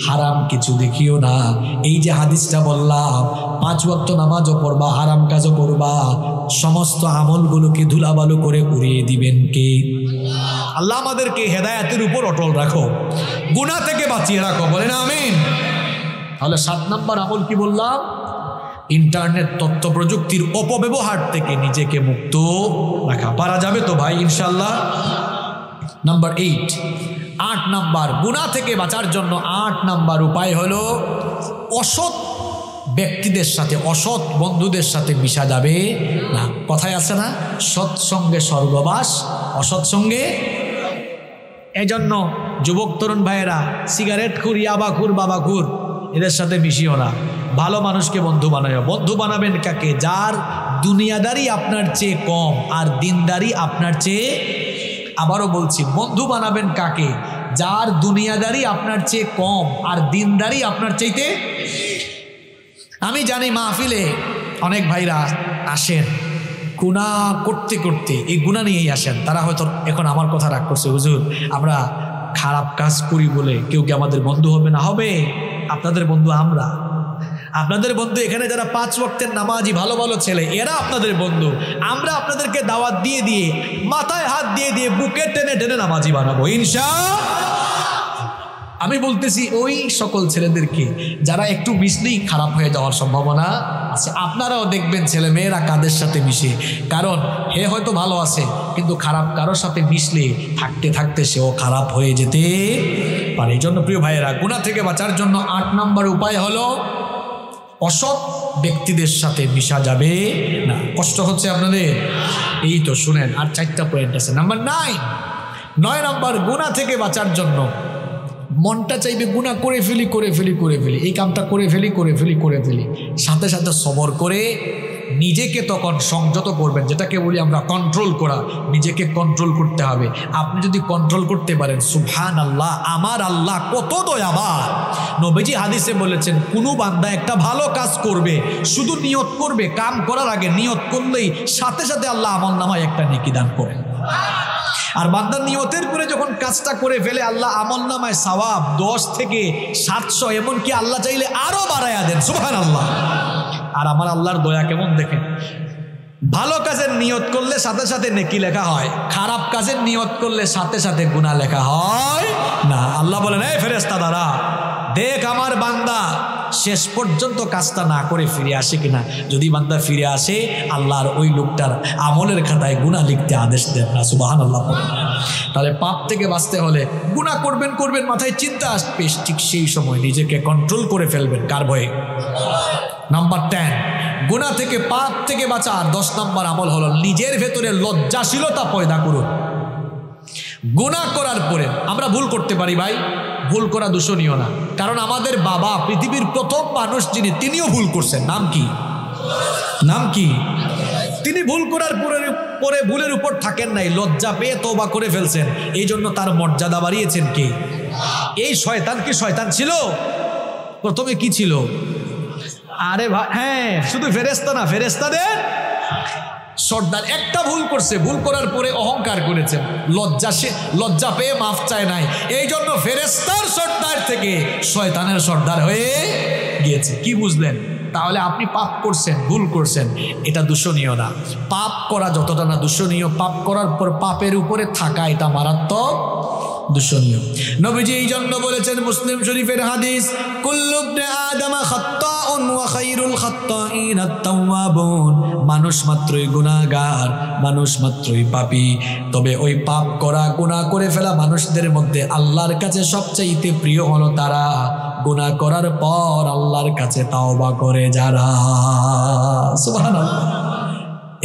S1: হারাম কিছু দেখিও না। এই যে হাদিসটা বললাম, 5 ওয়াক্ত নামাজও পড়বা, হারাম কাজও করবা, সমস্ত আমলগুলোকে ধুলাবালু করে উড়িয়ে দিবেন কে? আল্লাহ আমাদেরকে হেদায়েতের উপর অটল রাখো, গুনাহ থেকে বাঁচিয়ে রাখো, বলেন আমিন। তাহলে 7 নম্বর আমল কি বললাম? ইন্টারনেট, তথ্য প্রযুক্তির অপব্যবহার থেকে নিজেকে মুক্ত রাখা। পারা যাবে তো ভাই ইনশাল্লাহ? নাম্বার 8 নাম্বার, গুনাহ থেকে বাঁচার জন্য 8 নাম্বার উপায় হলো, অসৎ ব্যক্তিদের সাথে, অসৎ বন্ধুদের সাথে মিশা যাবে না। কথায় আছে না, সৎসঙ্গে স্বর্গবাস, অসৎ সঙ্গে। এজন্য যুবক তরুণ ভাইয়েরা, সিগারেট খুর, ইয়াবাখুর, বাবাখুর, এদের সাথে মিশিও না। ভালো মানুষকে বন্ধু বানাও। বন্ধু বানাবেন কাকে? যার দুনিয়াদারি আপনার চেয়ে কম আর দিনদারি আপনার চেয়ে, আবারও বলছি, বন্ধু বানাবেন কাকে? যার দুনিয়াদারি আপনার চেয়ে কম আর দিনদারি আপনার চাইতে। আমি জানি মাহফিলে অনেক ভাইরা আসেন গুনাহ করতে করতে, এই গুনাহ নিয়েই আসেন। তারা হয়তো এখন আমার কথা রাগ করছে, হুজুর আমরা খারাপ কাজ করি বলে কেউ কি আমাদের বন্ধু হবে না? হবে। আপনাদের বন্ধু আমরা, আপনাদের বন্ধু এখানে যারা 5 ওয়াক্তের নামাজি ভালো ভালো ছেলে, এরা আপনাদের বন্ধু। আমরা আপনাদেরকে দাওয়াত দিয়ে দিয়ে, মাথায় হাত দিয়ে দিয়ে, বুকে টেনে টেনে নামাজি বানাবো ইনশাআল্লাহ। আমি বলতেছি ওই সকল ছেলেদেরকে যারা একটু মিশলেই খারাপ হয়ে যাওয়ার সম্ভাবনা আছে। আপনারাও দেখবেন ছেলে মেয়েরা কাদের সাথে মিশে, কারণ হে হয়তো ভালো আছে কিন্তু খারাপ কারোর সাথে মিশলে থাকতে থাকতে সেও খারাপ হয়ে যেতে পারে। এই জন্য প্রিয় ভাইয়েরা, গুনাহ থেকে বাঁচার জন্য 8 নম্বর উপায় হলো অসৎ ব্যক্তিদের সাথে মিশা যাবে না। কষ্ট হচ্ছে আপনাদের? এই তো শুনেন, আর 4টা পয়েন্ট আছে। নাম্বার 9 নম্বর, গুনাহ থেকে বাঁচার জন্য মনটা চাইবে গুনাহ করে ফেলি, এই কামটা করে ফেলি, সাথে সাথে সবর করে নিজেকে তখন সংযত করবেন, যেটাকে বলি আমরা কন্ট্রোল করা। নিজেকে কন্ট্রোল করতে হবে। আপনি যদি কন্ট্রোল করতে পারেন, সুবহানাল্লাহ, আমার আল্লাহ কত দয়াবান। নবীজি হাদিসে বলেছেন, কোনো বান্দা একটা ভালো কাজ করবে, শুধু নিয়ত করবে, কাম করার আগে নিয়ত করলেই সাথে সাথে আল্লাহ আমলনামায় একটা নেকি দান করেন। আর বান্দার নিয়তের পরে যখন কাজটা করে ফেলে, আল্লাহ আমলনামায় সওয়াব 10 থেকে 700, এমনকি আল্লাহ চাইলে আরো বাড়ায়া দেন। সুবহানাল্লাহ। আর আমার আল্লাহর দয়া কেমন দেখেন, ভালো কাজের নিয়ত করলে সাথে সাথে নেকি লেখা হয়, খারাপ কাজের নিয়ত করলে সাথে সাথে গুনাহ লেখা হয় না। আল্লাহ বলেন, এই ফেরেশতা দ্বারা দেখ আমার বান্দা শেষ পর্যন্ত কাজটা না করে ফিরে আসে কিনা। যদি বান্দা ফিরে আসে, আল্লাহর ওই লোকটার আমলের খাতায় গুনাহ লিখতে আদেশ দেন না। সুবহানাল্লাহ। তাহলে পাপ থেকে বাঁচতে হলে গুনাহ করবেন, মাথায় চিন্তা আসবে, ঠিক সেই সময় নিজেকে কন্ট্রোল করে ফেলবেন। কার ভয়ে? নাম্বার 10, গুনাহ থেকে পাপ থেকে বাঁচার 10 নম্বর আমল হলো নিজের ভেতরে লজ্জাশীলতা পয়দা করুন। গুনাহ করার পরে আমরা ভুল করতে পারি ভাই, ভুল করা দূষণীয় না, কারণ আমাদের বাবা পৃথিবীর প্রথম মানুষ যিনি, তিনিও ভুল করছেন। নাম কি? তিনি ভুল করার পরে ভুলের উপর থাকেন নাই, লজ্জা পেয়ে তওবা করে ফেলছেন। এই জন্য তার মর্যাদা বাড়িয়েছেন কে? এই শয়তান কি শয়তান ছিল? প্রথমে কি ছিল? আরে ভাই, হ্যাঁ, শুধু ফেরেশতা না, ফেরেশতাদের সর্দার। একটা ভুল করছে, ভুল করার পরে অহংকার করেছেন, লজ্জা পেয়ে মাফ চায় নাই। এই জন্য ফেরেশতার সর্দার থেকে শয়তানের সর্দার হয়ে গিয়েছে। কি বুঝলেন? তাহলে আপনি পাপ করছেন, ভুল করছেন, এটা দূষণীয় না। পাপ করা যতটা না দূষণীয়, পাপ করার পর পাপের উপরে থাকা এটা মারাত্মক দূষণীয়। নবীজি এই জন্য বলেছেন, মুসলিম শরীফের হাদিস, কুল্লু ইবনে আদম খাত্তাউন ওয়া খায়রুল খাত্তাইন আত-তাওয়াবুন। মানুষ মাত্রই গুনাহগার, মানুষ মাত্রই পাপী, তবে ওই পাপ করা, গুনাহ করে ফেলা মানুষদের মধ্যে আল্লাহর কাছে সবচেয়ে প্রিয় হলো তারা গুনাহ করার পর আল্লাহর কাছে তাওবা করে যারা। সুবহানাল্লাহ।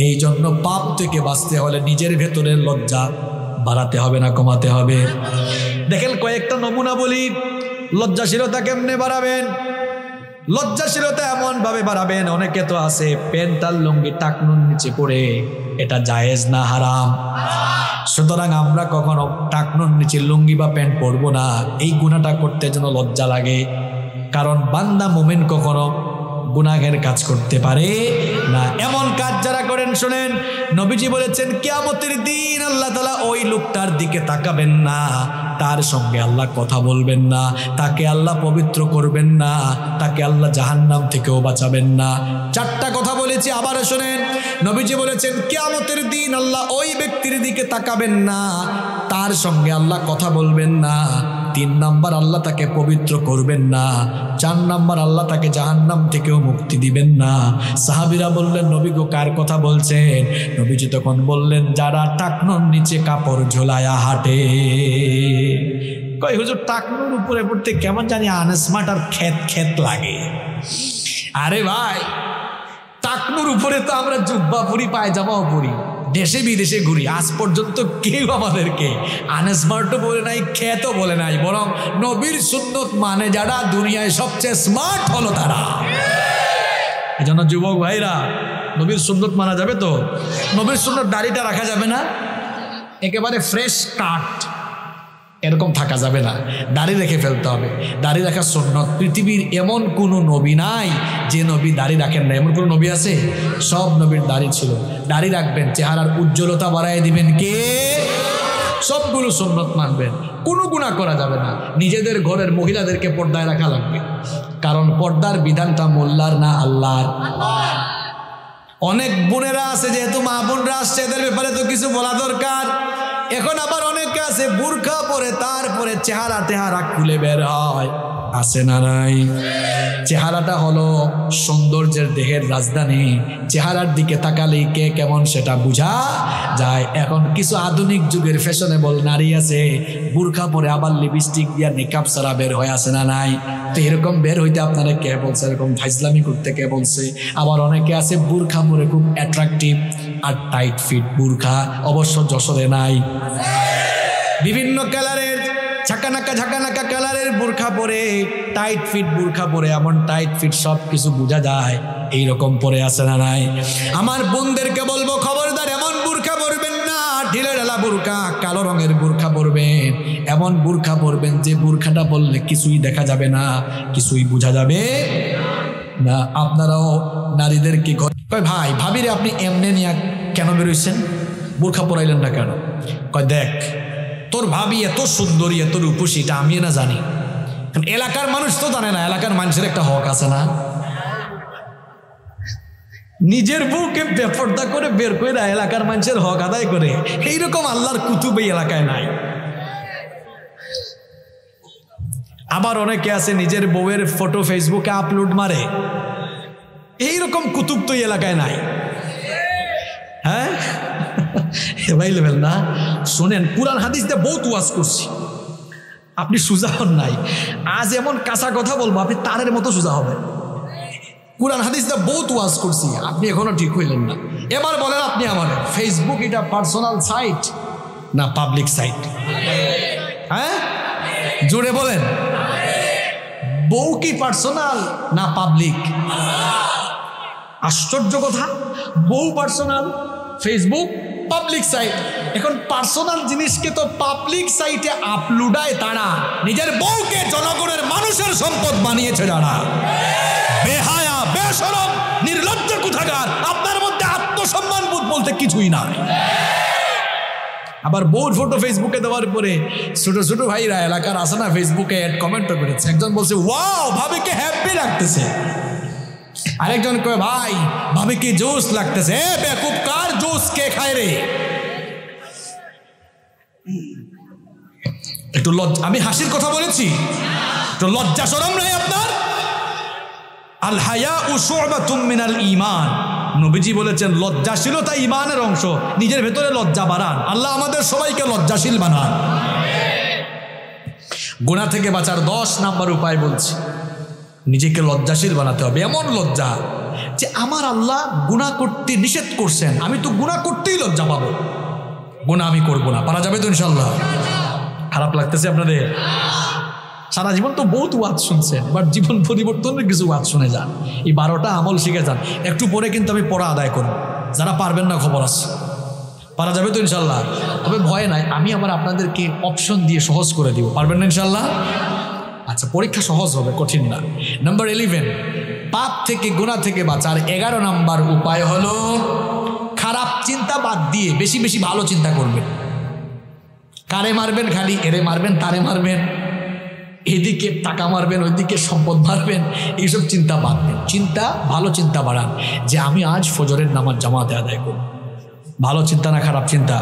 S1: এই জন্য পাপ থেকে বাঁচতে হলে নিজের ভেতরের লজ্জা বাড়াতে হবে না কমাতে হবে। দেখেন কয়েকটা নমুনা বলি, লজ্জাশীলতা কেমনে বাড়াবেন। লজ্জাশীলতা এমন ভাবে বাড়াবেন, অনেকে তো আছে প্যান্ট আর লুঙ্গি টাকনুর নিচে পড়ে, এটা জায়েজ না হারাম। সুতরাং আমরা কখনো টাকনুর নিচে লুঙ্গি বা প্যান্ট পরবো না। এই গুনাহটা করতে যেন লজ্জা লাগে, কারণ বান্দা মুমিন কখনো গুনাহের কাজ করতে পারে না। এমন কাজ যারা করেন, শুনেন, নবীজি বলেছেন কিয়ামতের দিন আল্লাহ তাআলা ওই লোকটার দিকে তাকাবেন না, তার সঙ্গে আল্লাহ কথা বলবেন না, তাকে আল্লাহ পবিত্র করবেন না, তাকে আল্লাহ জাহান্নাম থেকেও বাঁচাবেন না। 4টা কথা বলেছি, আবারও শুনেন। নবীজি বলেছেন কিয়ামতের দিন আল্লাহ ওই ব্যক্তির দিকে তাকাবেন না, তার সঙ্গে আল্লাহ কথা বলবেন না। 3 নম্বর, আল্লাহ তাকে পবিত্র করবেন না। 4 নম্বর, আল্লাহ তাকে জাহান্নাম থেকেও মুক্তি দিবেন না। সাহাবীরা বললেন, নবী গো কার কথা বলছেন? নবীজি তখন বললেন, যারা টাকনুর নিচে কাপড় ঝোলায়া হাঁটে। কই হুজুর, টাকনুর উপরে পড়তে কেমন জানি আনস্মার্ট আর খেত লাগে। আরে ভাই, টাকনুর উপরে তো আমরা জুব্বা পরি, পায়জামাও পরি, দেশে বিদেশে ঘুরি, আজ পর্যন্ত কেউ আমাদেরকে আনস্মার্টও বলে নাই, খেতও বলে নাই। বরং নবীর সুন্নত মানে যারা, দুনিয়ায় সবচেয়ে স্মার্ট হলো তারা। এই জন্য যুবক ভাইরা, নবীর সুন্নত মানা যাবে তো? নবীর সুন্নত দাড়িটা রাখা যাবে না, একেবারে ফ্রেশ কাট এরকম থাকা যাবে না, দাড়ি রেখে ফেলতে হবে। দাড়ি রাখা সুন্নত। পৃথিবীর এমন কোনো নবী নাই যে নবী দাড়ি রাখেন না। এমন কোনো নবী আছে? সব নবীর দাড়ি ছিল। দাড়ি রাখবেন, চেহারার উজ্জ্বলতা বাড়ায় দিবেন কে? সবগুলো সুন্নত মানবেন, কোনো গুনাহ করা যাবে না। নিজেদের ঘরের মহিলাদেরকে পর্দায় রাখা লাগবে, কারণ পর্দার বিধানটা মোল্লার না আল্লাহর। অনেক বোনেরা আছে, যেহেতু মা বোনরা আসছে, এদের ব্যাপারে তো কিছু বলা দরকার। এখন আবার অনেকে আছে বুরকা পরে তারপরে চেহারা টেহারা খুলে বের হয়, আছে না নাই? চেহারাটা হলো সৌন্দর্যের দেহের রাজধানী, চেহারার দিকে তাকালেই কে কেমন সেটা বোঝা যায়। এখন কিছু আধুনিক যুগের ফ্যাশনেবল নারী আছে, বুরকা পরে আবার লিপস্টিক দিয়া মেকআপ ছাড়া বের হয়ে, আছে না নাই? তো এরকম বের হইতে আপনারা কে বলছে? এরকম ফাইজলামি করতে কে বলছে? আবার অনেকে আছে বুরকা পরে খুব অ্যাট্রাকটিভ আর টাইট ফিট বুরকা, অবশ্য যশোরে নাই। বিভিন্ন কালারের ঝাঁকানাকা কালারের বুরখা পরে, টাইট ফিট বুরখা পরে, এমন টাইট ফিট সব কিছু বোঝা যায়, এইরকম পরে আছে না নাই? আমার বোনদেরকে বলবো, খবরদার এমন বুরখা পরবেন না, ঢিলে ঢালা বুরখা, কালো রঙের বুরখা পরবেন। এমন বুরখা পরবেন যে বুরখাটা পরলে কিছুই দেখা যাবে না, কিছুই বোঝা যাবে না। আপনারাও নারীদেরকে কয়, ভাই ভাবিরে আপনি এমনি নিয়ে কেন বেরোইছেন, বুরখা পরাইলেন না কেন? কয়, দেখ তোর ভাবি এত সুন্দরী, এত রূপসী, এটা আমি না জানি, এলাকার মানুষ তো জানে না। এলাকার মানুষের একটা হক আছে না? নিজের বউকে বেপর্দা করে বের করে এলাকার মানুষের হক আদায় করে, এইরকম আল্লাহর কুতুব এই এলাকায় নাই। আবার অনেকে আছে নিজের বউয়ের ফটো ফেসবুকে আপলোড মারে, এইরকম কুতুব তো এই এলাকায় নাই। হ্যাঁ এভাইলেবেল না? শোনেন, কুরআন হাদিস দিয়ে বহুত ওয়াজ করছি, আপনি সোজা হন নাই। আজ এমন কাঁচা কথা বলবো, আপনি তারের মতো সোজা হবেন। কুরআন হাদিস দিয়ে বহুত ওয়াজ করছি, আপনি এখনো ঠিক হইলেন না। এবার বলেন আপনি আমার, ফেসবুক এটা পার্সোনাল সাইট না পাবলিক সাইট? হ্যাঁ জোরে বলেন, বউ কি পার্সোনাল না পাবলিক? আশ্চর্য কথা, বউ পার্সোনাল, ফেসবুক পাবলিক সাইট। এখন পার্সোনাল জিনিসকে তো পাবলিক সাইটে আপলোডায় তারা, নিজের বউকে জনগণের মানুষের সম্পদ বানিয়েছে যারা। বেহায়া, বেশরম, নির্লজ্জ কোথাকার, আপনার মধ্যে আত্মসম্মান বোধ বলতে কিছুই না। আবার বউর ফটো ফেসবুকে দেওয়ার পরে ছোট ছোট ভাইরা এলাকার আছে না, ফেসবুকে অ্যাড কমেন্টও করেছে। একজন বলছে, ওয়াও ভাবিকে হ্যাপি লাগতেছে। আরেকজন কয়, ভাই ভাবিকে জোশ লাগতেছে। বেকুব, কার জোশ কে খায় রে? একটু লজ্জা, আমি হাসির কথা বলেছি, একটু লজ্জা শরম নাই আপনার? আল হায়াউ শু'বাতুম মিনাল ঈমান, নবীজি বলেছেন লজ্জাশীলতা ঈমানের অংশ। নিজের ভেতরে লজ্জা বাড়ান, আল্লাহ আমাদের সবাইকে লজ্জাশীল বানান। গুনাহ থেকে বাঁচার 10 নাম্বার উপায় বলছি, নিজেকে লজ্জাশীল বানাতে হবে। এমন লজ্জা যে আমার আল্লাহ গুনাহ করতে নিষেধ করছেন, আমি তো গুনাহ করতেই লজ্জা পাবো, গুনাহ আমি করবো না। পারা যাবে তো ইনশাল্লাহ? খারাপ লাগতেছে আপনাদের? সারা জীবন তো বহুত ওয়াজ শুনছেন, বাট জীবন পরিবর্তনের কিছু ওয়াজ শুনে যান, এই 12টা আমল শিখে যান। একটু পরে কিন্তু আমি পড়া আদায় করব, যারা পারবেন না খবর আছে। পারা যাবে তো ইনশাল্লাহ? তবে ভয় নাই, আমি আবার আপনাদেরকে অপশন দিয়ে সহজ করে দিব। পারবেন না ইনশাল্লাহ? আচ্ছা, পরীক্ষা সহজ হবে, কঠিন না। নাম্বার 11, পাপ থেকে গুনাহ থেকে বাঁচার 11 নাম্বার উপায় হলো খারাপ চিন্তা বাদ দিয়ে বেশি বেশি ভালো চিন্তা করবেন। কারে মারবেন? খালি এরে মারবেন, তারে মারবেন, এদিকে টাকা মারবেন, ওইদিকে সম্পদ মারবেন, এইসব চিন্তা বাদ দেন। চিন্তা, ভালো চিন্তা বাড়ান, যে আমি আজ ফজরের নামাজ জামাতে আদায় করব। ভালো চিন্তা না খারাপ চিন্তা?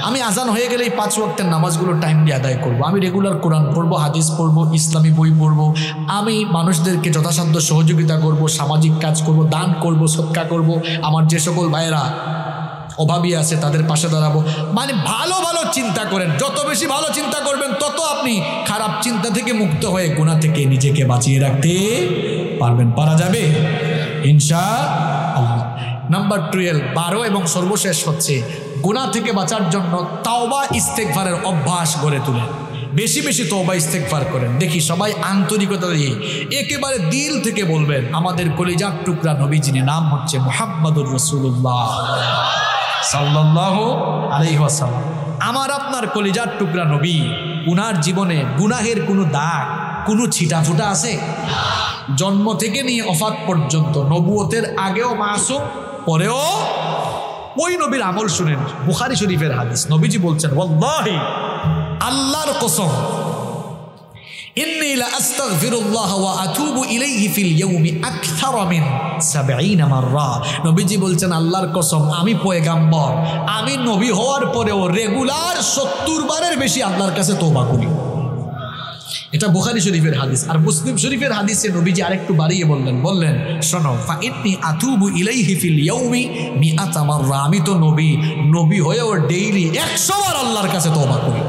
S1: আমি আজান হয়ে গেলে এই 5 ওয়াক্তের নামাজগুলো টাইম দিয়ে আদায় করব, আমি রেগুলার কোরআন পড়বো, হাদিস পড়বো, ইসলামী বই পড়বো, আমি মানুষদেরকে যথাসাধ্য সহযোগিতা করব, সামাজিক কাজ করব, দান করব, সদকা করব, আমার যে সকল ভাইয়েরা অভাবী আছে তাদের পাশে দাঁড়াবো। মানে ভালো ভালো চিন্তা করেন, যত বেশি ভালো চিন্তা করবেন তত আপনি খারাপ চিন্তা থেকে মুক্ত হয়ে গুনাহ থেকে নিজেকে বাঁচিয়ে রাখতে পারবেন। পারা যাবে ইনশাআল্লাহ। নাম্বার 12 এবং সর্বশেষ হচ্ছে, গুনাহ থেকে বাঁচার জন্য তাওবা ইস্তেগফারের অভ্যাস গড়ে তুলেন। বেশি বেশি তওবা ইস্তেগফার করেন। দেখি সবাই আন্তরিকতা দিয়ে একেবারে দিল থেকে বলবেন, আমাদের কলিজার টুকরা নবী, যিনি নাম হচ্ছে মুহাম্মাদুর রাসূলুল্লাহ সাল্লাল্লাহু আলাইহি ওয়াসাল্লাম, আমার আপনার কলিজার টুকরা নবী, উনার জীবনে গুনাহের কোনো দাগ, কোনো ছিটাফুটা আছে? জন্ম থেকে নিয়ে ওফাত পর্যন্ত, নবুয়তের আগেও মাসুম, পরেও ওই নবীর আমল শুনেন, বুখারী শরীফের হাদিস। নবীজি বলছেন, ওয়াল্লাহি, আল্লাহর কসম, ইন্নী লা আস্তাগফিরুল্লাহ ওয়া আতুবু ইলাইহি ফিল ইয়াউমি আকসারা মিন 70 মাররা। নবীজি বলছেন, আল্লাহর কসম, আমি পয়গাম্বর, আমি নবী হওয়ার পরেও রেগুলার 70 বারের বেশি আল্লাহর কাছে তওবা করি। এটা বুখারী শরীফের হাদিস। আর মুসলিম শরীফের হাদিসে নবীজি আরেকটু বাড়িয়ে বললেন, শোনো, ফা ইন্নী আতুবু ইলাইহি ফিল ইয়াউমি মিআতা মাররা, আমি তো নবী হয়েও ডেইলি 100 বার আল্লাহর কাছে তওবা করি।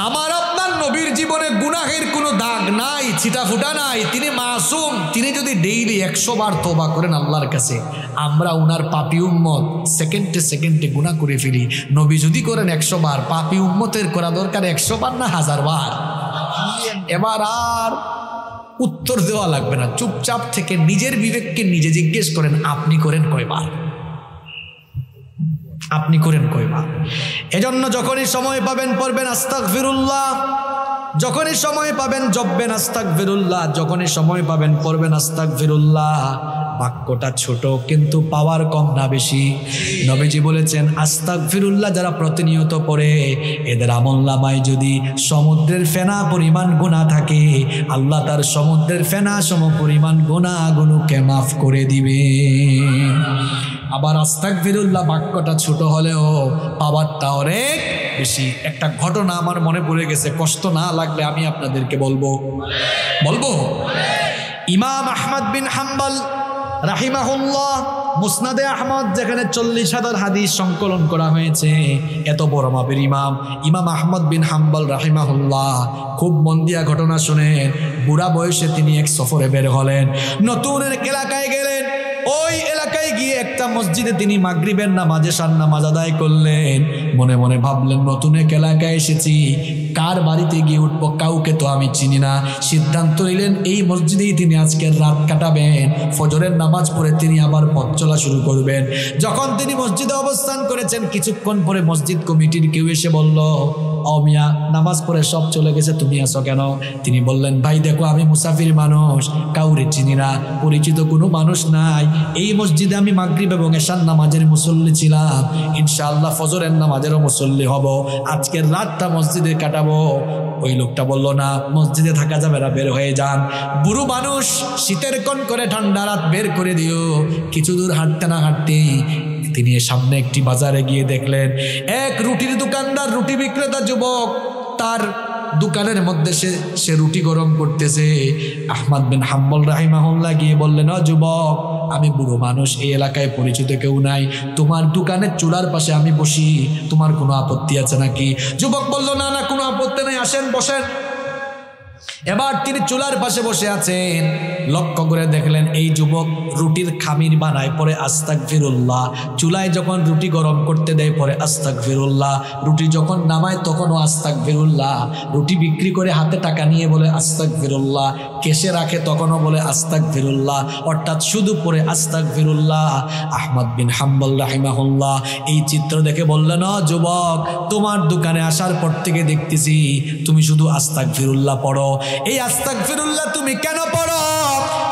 S1: আমার আপনার নবীর জীবনে গুনাহের কোনো দাগ নাই, ছিটাফুটা নাই, তিনি মাসুম। তিনি যদি ডেইলি 100 বার তওবা করেন আল্লাহর কাছে, আমরা উনার পাপী উম্মত সেকেন্ডে সেকেন্ডে গুনাহ করে ফেলি। নবী যদি করেন 100 বার, পাপী উম্মতের করা দরকার 100 বার না 1000 বার। এবার আর উত্তর দেওয়া লাগবে না, চুপচাপ থেকে নিজের বিবেককে নিজে জিজ্ঞেস করেন, আপনি করেন কয়বার? আপনি করেন কয়বার? এজন্য যখনই সময় পাবেন পড়বেন আস্তাগফিরুল্লাহ, যখনই সময় পাবেন জপবেন আস্তাগফিরুল্লাহ, যখনই সময় পাবেন পড়বেন আস্তাগফিরুল্লাহ। বাক্যটা ছোট কিন্তু পাওয়ার কম না বেশি। নবীজি বলেছেন, আস্তাগফিরুল্লাহ যারা প্রতিনিয়ত পড়ে, এদের আমলনামায় যদি সমুদ্রের ফেনা পরিমাণ গুনাহ থাকে, আল্লাহ তার সমুদ্রের ফেনা সম পরিমাণ গুনাহগুলোকে মাফ করে দিবে। আবার আস্তাগফিরুল্লাহ বাক্যটা ছোট হলেও পাওয়ারটা অনেক বেশি। একটা ঘটনা আমার মনে পড়ে গেছে, কষ্ট না লাগলে আমি আপনাদেরকে বলবো। ইমাম আহমদ বিন হাম্বল রাহিমাহুল্লাহ, মুসনাদে আহমদ, যেখানে 40,000 হাদিস সংকলন করা হয়েছে, এত বড় মাপের ইমাম আহমদ বিন হাম্বল রাহিমাহুল্লাহ, খুব মন দিয়া ঘটনা শুনেন। বুড়া বয়সে তিনি এক সফরে বের হলেন, নতুন এক এলাকায় গেলেন। ওই এলাকায় গিয়ে একটা মসজিদে তিনি মাগরিবের নামাজ, এশার নামাজ আদায় করলেন। মনে মনে ভাবলেন, নতুন এক এলাকায় এসেছি, কার বাড়িতে গিয়ে উঠবো, কাউকে তো আমি চিনি না। সিদ্ধান্ত নিলেন এই মসজিদেই তিনি আজকের রাত কাটাবেন। ফজরের নামাজ পড়ে তিনি আবার পথ চলা শুরু করবেন। যখন তিনি মসজিদে অবস্থান করেছেন, কিছুক্ষণ পরে মসজিদ কমিটির কেউ এসে বলল, ও মিয়া, নামাজ পড়ে সব চলে গেছে, তুমি আসো কেন? তিনি বললেন, ভাই দেখো, আমি মুসাফির মানুষ, কাউরে চিনি না, পরিচিত কোনো মানুষ নাই। এই মসজিদে আমি মাগরিব এবং এশার নামাজের মুসল্লি ছিলাম, ইনশাআল্লাহ ফজরের নামাজেরও মুসল্লি হব, আজকের রাতটা মসজিদে কাটাবো। ওই লোকটা বলল, না, মসজিদে থাকা যাবে না, বের হয়ে যান। বুড়ো মানুষ, শীতের কোন করে ঠান্ডা রাত, বের করে দিও। কিছু দূর হাঁটতে না হাঁটতেই তিনি সামনে একটি বাজারে গিয়ে দেখলেন এক রুটির দোকানদার, রুটি বিক্রেতা যুবক, তার দোকানের মধ্যে সে রুটি গরম করতেছে। আহমদ বিন হাম্বল রাহিমাহুল্লাহ গিয়ে বললেন, ও যুবক, আমি বুড়ো মানুষ, এই এলাকায় পরিচিত কেউ নাই, তোমার দোকানের চুলার পাশে আমি বসি, তোমার কোনো আপত্তি আছে নাকি? যুবক বলল, না না, কোনো আপত্তি নেই, আসেন বসেন। এবার তিনি চুলার পাশে বসে আছেন। লক্ষ্য করে দেখলেন এই যুবক রুটির খামির বানায়, পরে আস্তাগফিরুল্লাহ। চুলায় যখন রুটি গরম করতে দেয়, পরে আস্তাগফিরুল্লাহ। রুটি যখন নামায় তখনও আস্তাগফিরুল্লাহ। রুটি বিক্রি করে হাতে টাকা নিয়ে বলে আস্তাগফিরুল্লাহ। কেশে রাখে তখনও বলে আস্তাগফিরুল্লাহ, অর্থাৎ শুধু পড়ে আস্তাগফিরুল্লাহ। আহমদ বিন হাম্বল রাহিমাহুল্লাহ এই চিত্র দেখে বললেন, ও যুবক, তোমার দোকানে আসার পর থেকে দেখতেছি তুমি শুধু আস্তাগফিরুল্লাহ পড়ো, এই আস্তাগফিরুল্লাহ তুমি কেন পড়ো?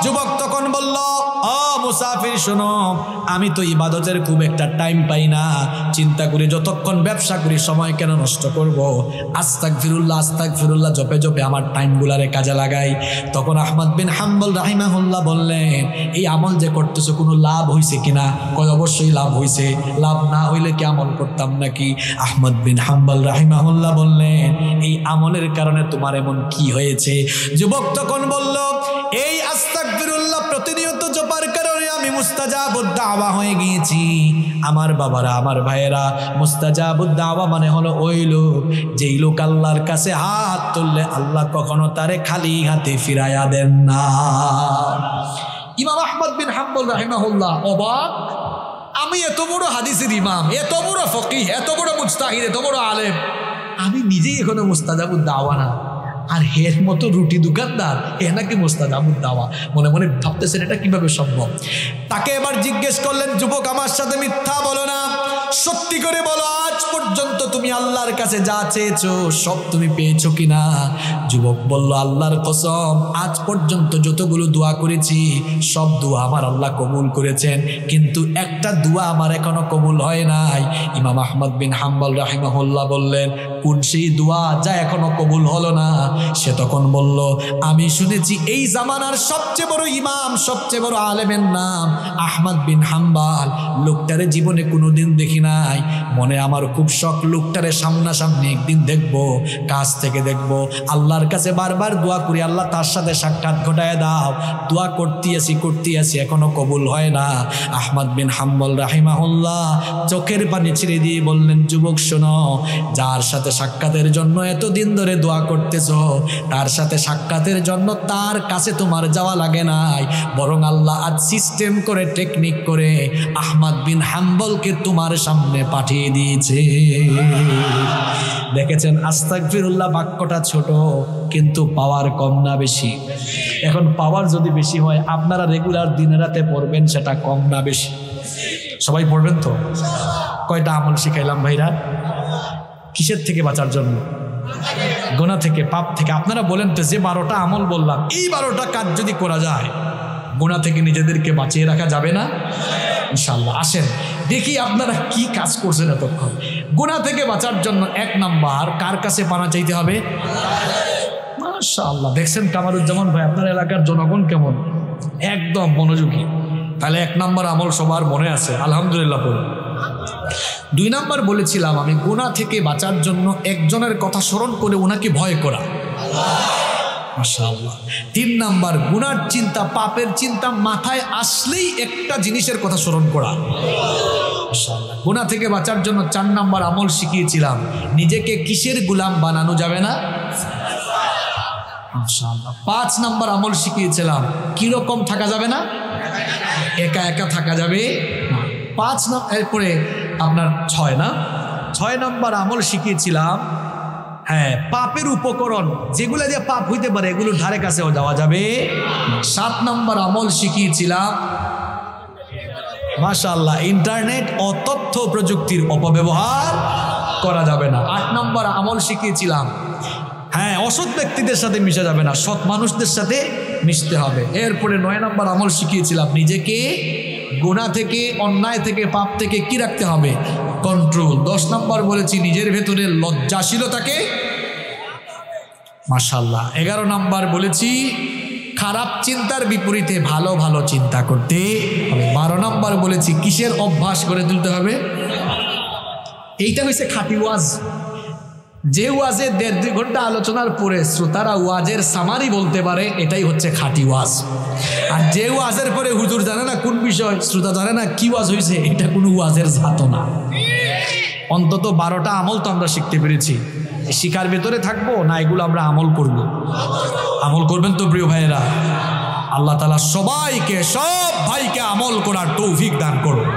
S1: যুবক তখন বলল, ও মুসাফির, শোনো, আমি তো ইবাদতের খুব একটা টাইম পাই না, চিন্তা করি যতক্ষণ ব্যবসা করি সময় কেন নষ্ট করব, আস্তাগফিরুল্লাহ আস্তাগফিরুল্লাহ জপে জপে আমার টাইমগুলারে কাজে লাগাই। তখন আহমদ বিন হাম্বল রাহিমাহুল্লাহ বললেন, এই আমল যে করতেছো কোনো লাভ হইছে কিনা? কয়, অবশ্যই লাভ হইছে, লাভ না হইলে কি আমল করতাম নাকি? আহমদ বিন হাম্বল রাহিমাহুল্লাহ বললেন, এই আমলের কারণে তোমার এমন কি হয়েছে? যুবক তখন বলল, এই আস্তাগফিরুল্লাহ প্রতিনিয়ত জপার কারণে আমি মুস্তাজাবুদ দাওয়া হয়ে গিয়েছি। আমার বাবারা, আমার ভাইয়েরা, মুস্তাজাবুদ দাওয়া মানে হলো ওই লোক, যেই লোক আল্লাহর কাছে হাত তুললে আল্লাহ কখনো তারে খালি হাতে ফিরাইয়া দেন না। ইমাম আহমদ বিন হাম্বল রাহিমাহুল্লাহ অবাক, আমি এত বড় হাদিসের ইমাম, এত বড় ফকিহ, এত বড় মুজতাহিদ, এত বড় আলেম, আমি নিজেই এখনো মুস্তাজাবুদ দাওয়া না, আর এর মতো রুটি দোকানদার এ নাকি মুস্তাজাবুদ দাওয়া। মনে মনে ভাবতেছেন এটা কিভাবে সম্ভব। তাকে এবার জিজ্ঞেস করলেন, যুবক, আমার সাথে মিথ্যা বলো না, সত্যি করে বলো, আজ পর্যন্ত তুমি আল্লাহর কাছে যা চেয়েছো সব তুমি পেয়েছো কিনা? যুবক বলল, আল্লাহর কসম, আজ পর্যন্ত যতগুলো দোয়া করেছি সব দোয়া আমার আল্লাহ কবুল করেছেন, কিন্তু একটা দোয়া আমার এখনো কবুল হয় নাই। ইমাম আহমদ বিন হাম্বল রাহিমাহুল্লাহ বললেন, কোন সেই দোয়া যা এখনো কবুল হলো না? সে তখন বলল, আমি শুনেছি এই জামানার সবচেয়ে বড় ইমাম, সবচেয়ে বড় আলেমের নাম আহমদ বিন হাম্বল। লোকটারে জীবনে কোনোদিন দেখি নাই, মনে আমার খুব শখ লোকটারে সামনাসামনি একদিন দেখবো, কাছ থেকে দেখবো। আল্লাহর কাছে বারবার দোয়া করি, আল্লাহ তার সাথে সাক্ষাৎ ঘটায় দাও। দোয়া করতে আসি এখনো কবুল হয় না। আহমদ বিন হাম্বল রাহিমাহুল্লাহ চোখের পানি ছেড়ে দিয়ে বললেন, যুবক শোনো, যার সাথে সাক্ষাতের জন্য এতদিন ধরে দোয়া করতেছ, তার সাথে সাক্ষাতের জন্য তার কাছে তোমার যাওয়া লাগে নাই, বরং আল্লাহ আজ সিস্টেম করে, টেকনিক করে আহমদ বিন হাম্বলকে তোমার সামনে পাঠিয়ে দিয়েছে। দেখেছেন, আস্তাগফিরুল্লাহ বাক্যটা ছোট, কিন্তু পাওয়ার কম না বেশি? এখন পাওয়ার যদি বেশি হয়, আপনারা রেগুলার দিনে রাতে পড়বেন, সেটা কম না বেশি? সবাই পড়বেন তো? কয়টা আমল শিখাইলাম ভাইরা? কিসের থেকে বাঁচার জন্য? গুনাহ থেকে, পাপ থেকে। আপনারা বলেন তো, যে 12টা আমল বললাম, এই 12টা কাজ যদি করা যায়, গুনাহ থেকে নিজেদেরকে বাঁচিয়ে রাখা যাবে না ইনশাআল্লাহ? আসেন দেখি আপনারা কি কাজ করছেন এতক্ষণ। গুনাহ থেকে বাঁচার জন্য 1 নাম্বার, কার কাছে পানা চাইতে হবে? মাশাআল্লাহ, দেখছেন কামারুজ্জামান ভাই, আপনার এলাকার জনগণ কেমন, একদম মনোযোগী। তাহলে 1 নাম্বার আমল সবার মনে আছে, আলহামদুলিল্লাহ বলুন। 2 নাম্বার বলেছিলাম আমি, গুনাহ থেকে বাঁচার জন্য একজনের কথা স্মরণ করে ওনাকে ভয় করা, মাশাআল্লাহ। 3 নাম্বার, গুনার চিন্তা, পাপের চিন্তা মাথায় আসলেই একটা জিনিসের কথা স্মরণ করা, মাশাআল্লাহ। গুনাহ থেকে বাঁচার জন্য 4 নাম্বার আমল শিখিয়েছিলাম, নিজেকে কিসের গোলাম বানানো যাবে না, মাশাআল্লাহ। 5 নাম্বার আমল শিখিয়েছিলাম, কিরকম থাকা যাবে না, একা একা থাকা যাবে না। 5 নাম্বার, এরপরে আপনার 6 নাম্বার আমল শিখিয়েছিলাম, হ্যাঁ, পাপের উপকরণ যেগুলো দিয়ে পাপ হইতে পারে এগুলো ধারে কাছেও যাওয়া যাবে। 7 নাম্বার আমল শিখিয়েছিলাম, মাশাআল্লাহ, ইন্টারনেট ও তথ্য প্রযুক্তির অপব্যবহার করা যাবে না। 8 নাম্বার আমল শিখিয়েছিলাম, হ্যাঁ, অসৎ ব্যক্তিদের সাথে মিশা যাবে না, সৎ মানুষদের সাথে মিশতে হবে। এরপরে 9 নাম্বার আমল শিখিয়েছিলাম, নিজেকে গুনাহ থেকে, অন্যায় থেকে, পাপ থেকে কি রাখতে হবে, কন্ট্রোল। 10 নাম্বার বলেছি, নিজের ভেতরে লজ্জাশীলতাকে, মাশাআল্লাহ। 11 নাম্বার বলেছি, খারাপ চিন্তার বিপরীতে ভালো ভালো চিন্তা করতে হবে। 12 নাম্বার বলেছি, কিসের অভ্যাস করে তুলতে হবে, এইটা হয়েছে খাঁটি ওয়াজ। যে ওয়াজে 1.5-2 ঘন্টা আলোচনার পরে শ্রোতারা ওয়াজের সামারি বলতে পারে, এটাই হচ্ছে খাঁটি ওয়াজ। আর যে ওয়াজের পরে হুজুর জানে না কোন বিষয়, শ্রোতা জানে না কি ওয়াজ হয়েছে, এটা কোনো ওয়াজের জাত না। অন্তত 12টা আমল তো আমরা শিখতে পেরেছি, শিখার ভেতরে থাকবো না, এগুলো আমরা আমল করব। আমল করবেন তো প্রিয় ভাইয়েরা? আল্লাহ তাআলা সবাইকে, সব ভাইকে আমল করার তৌফিক দান করুন।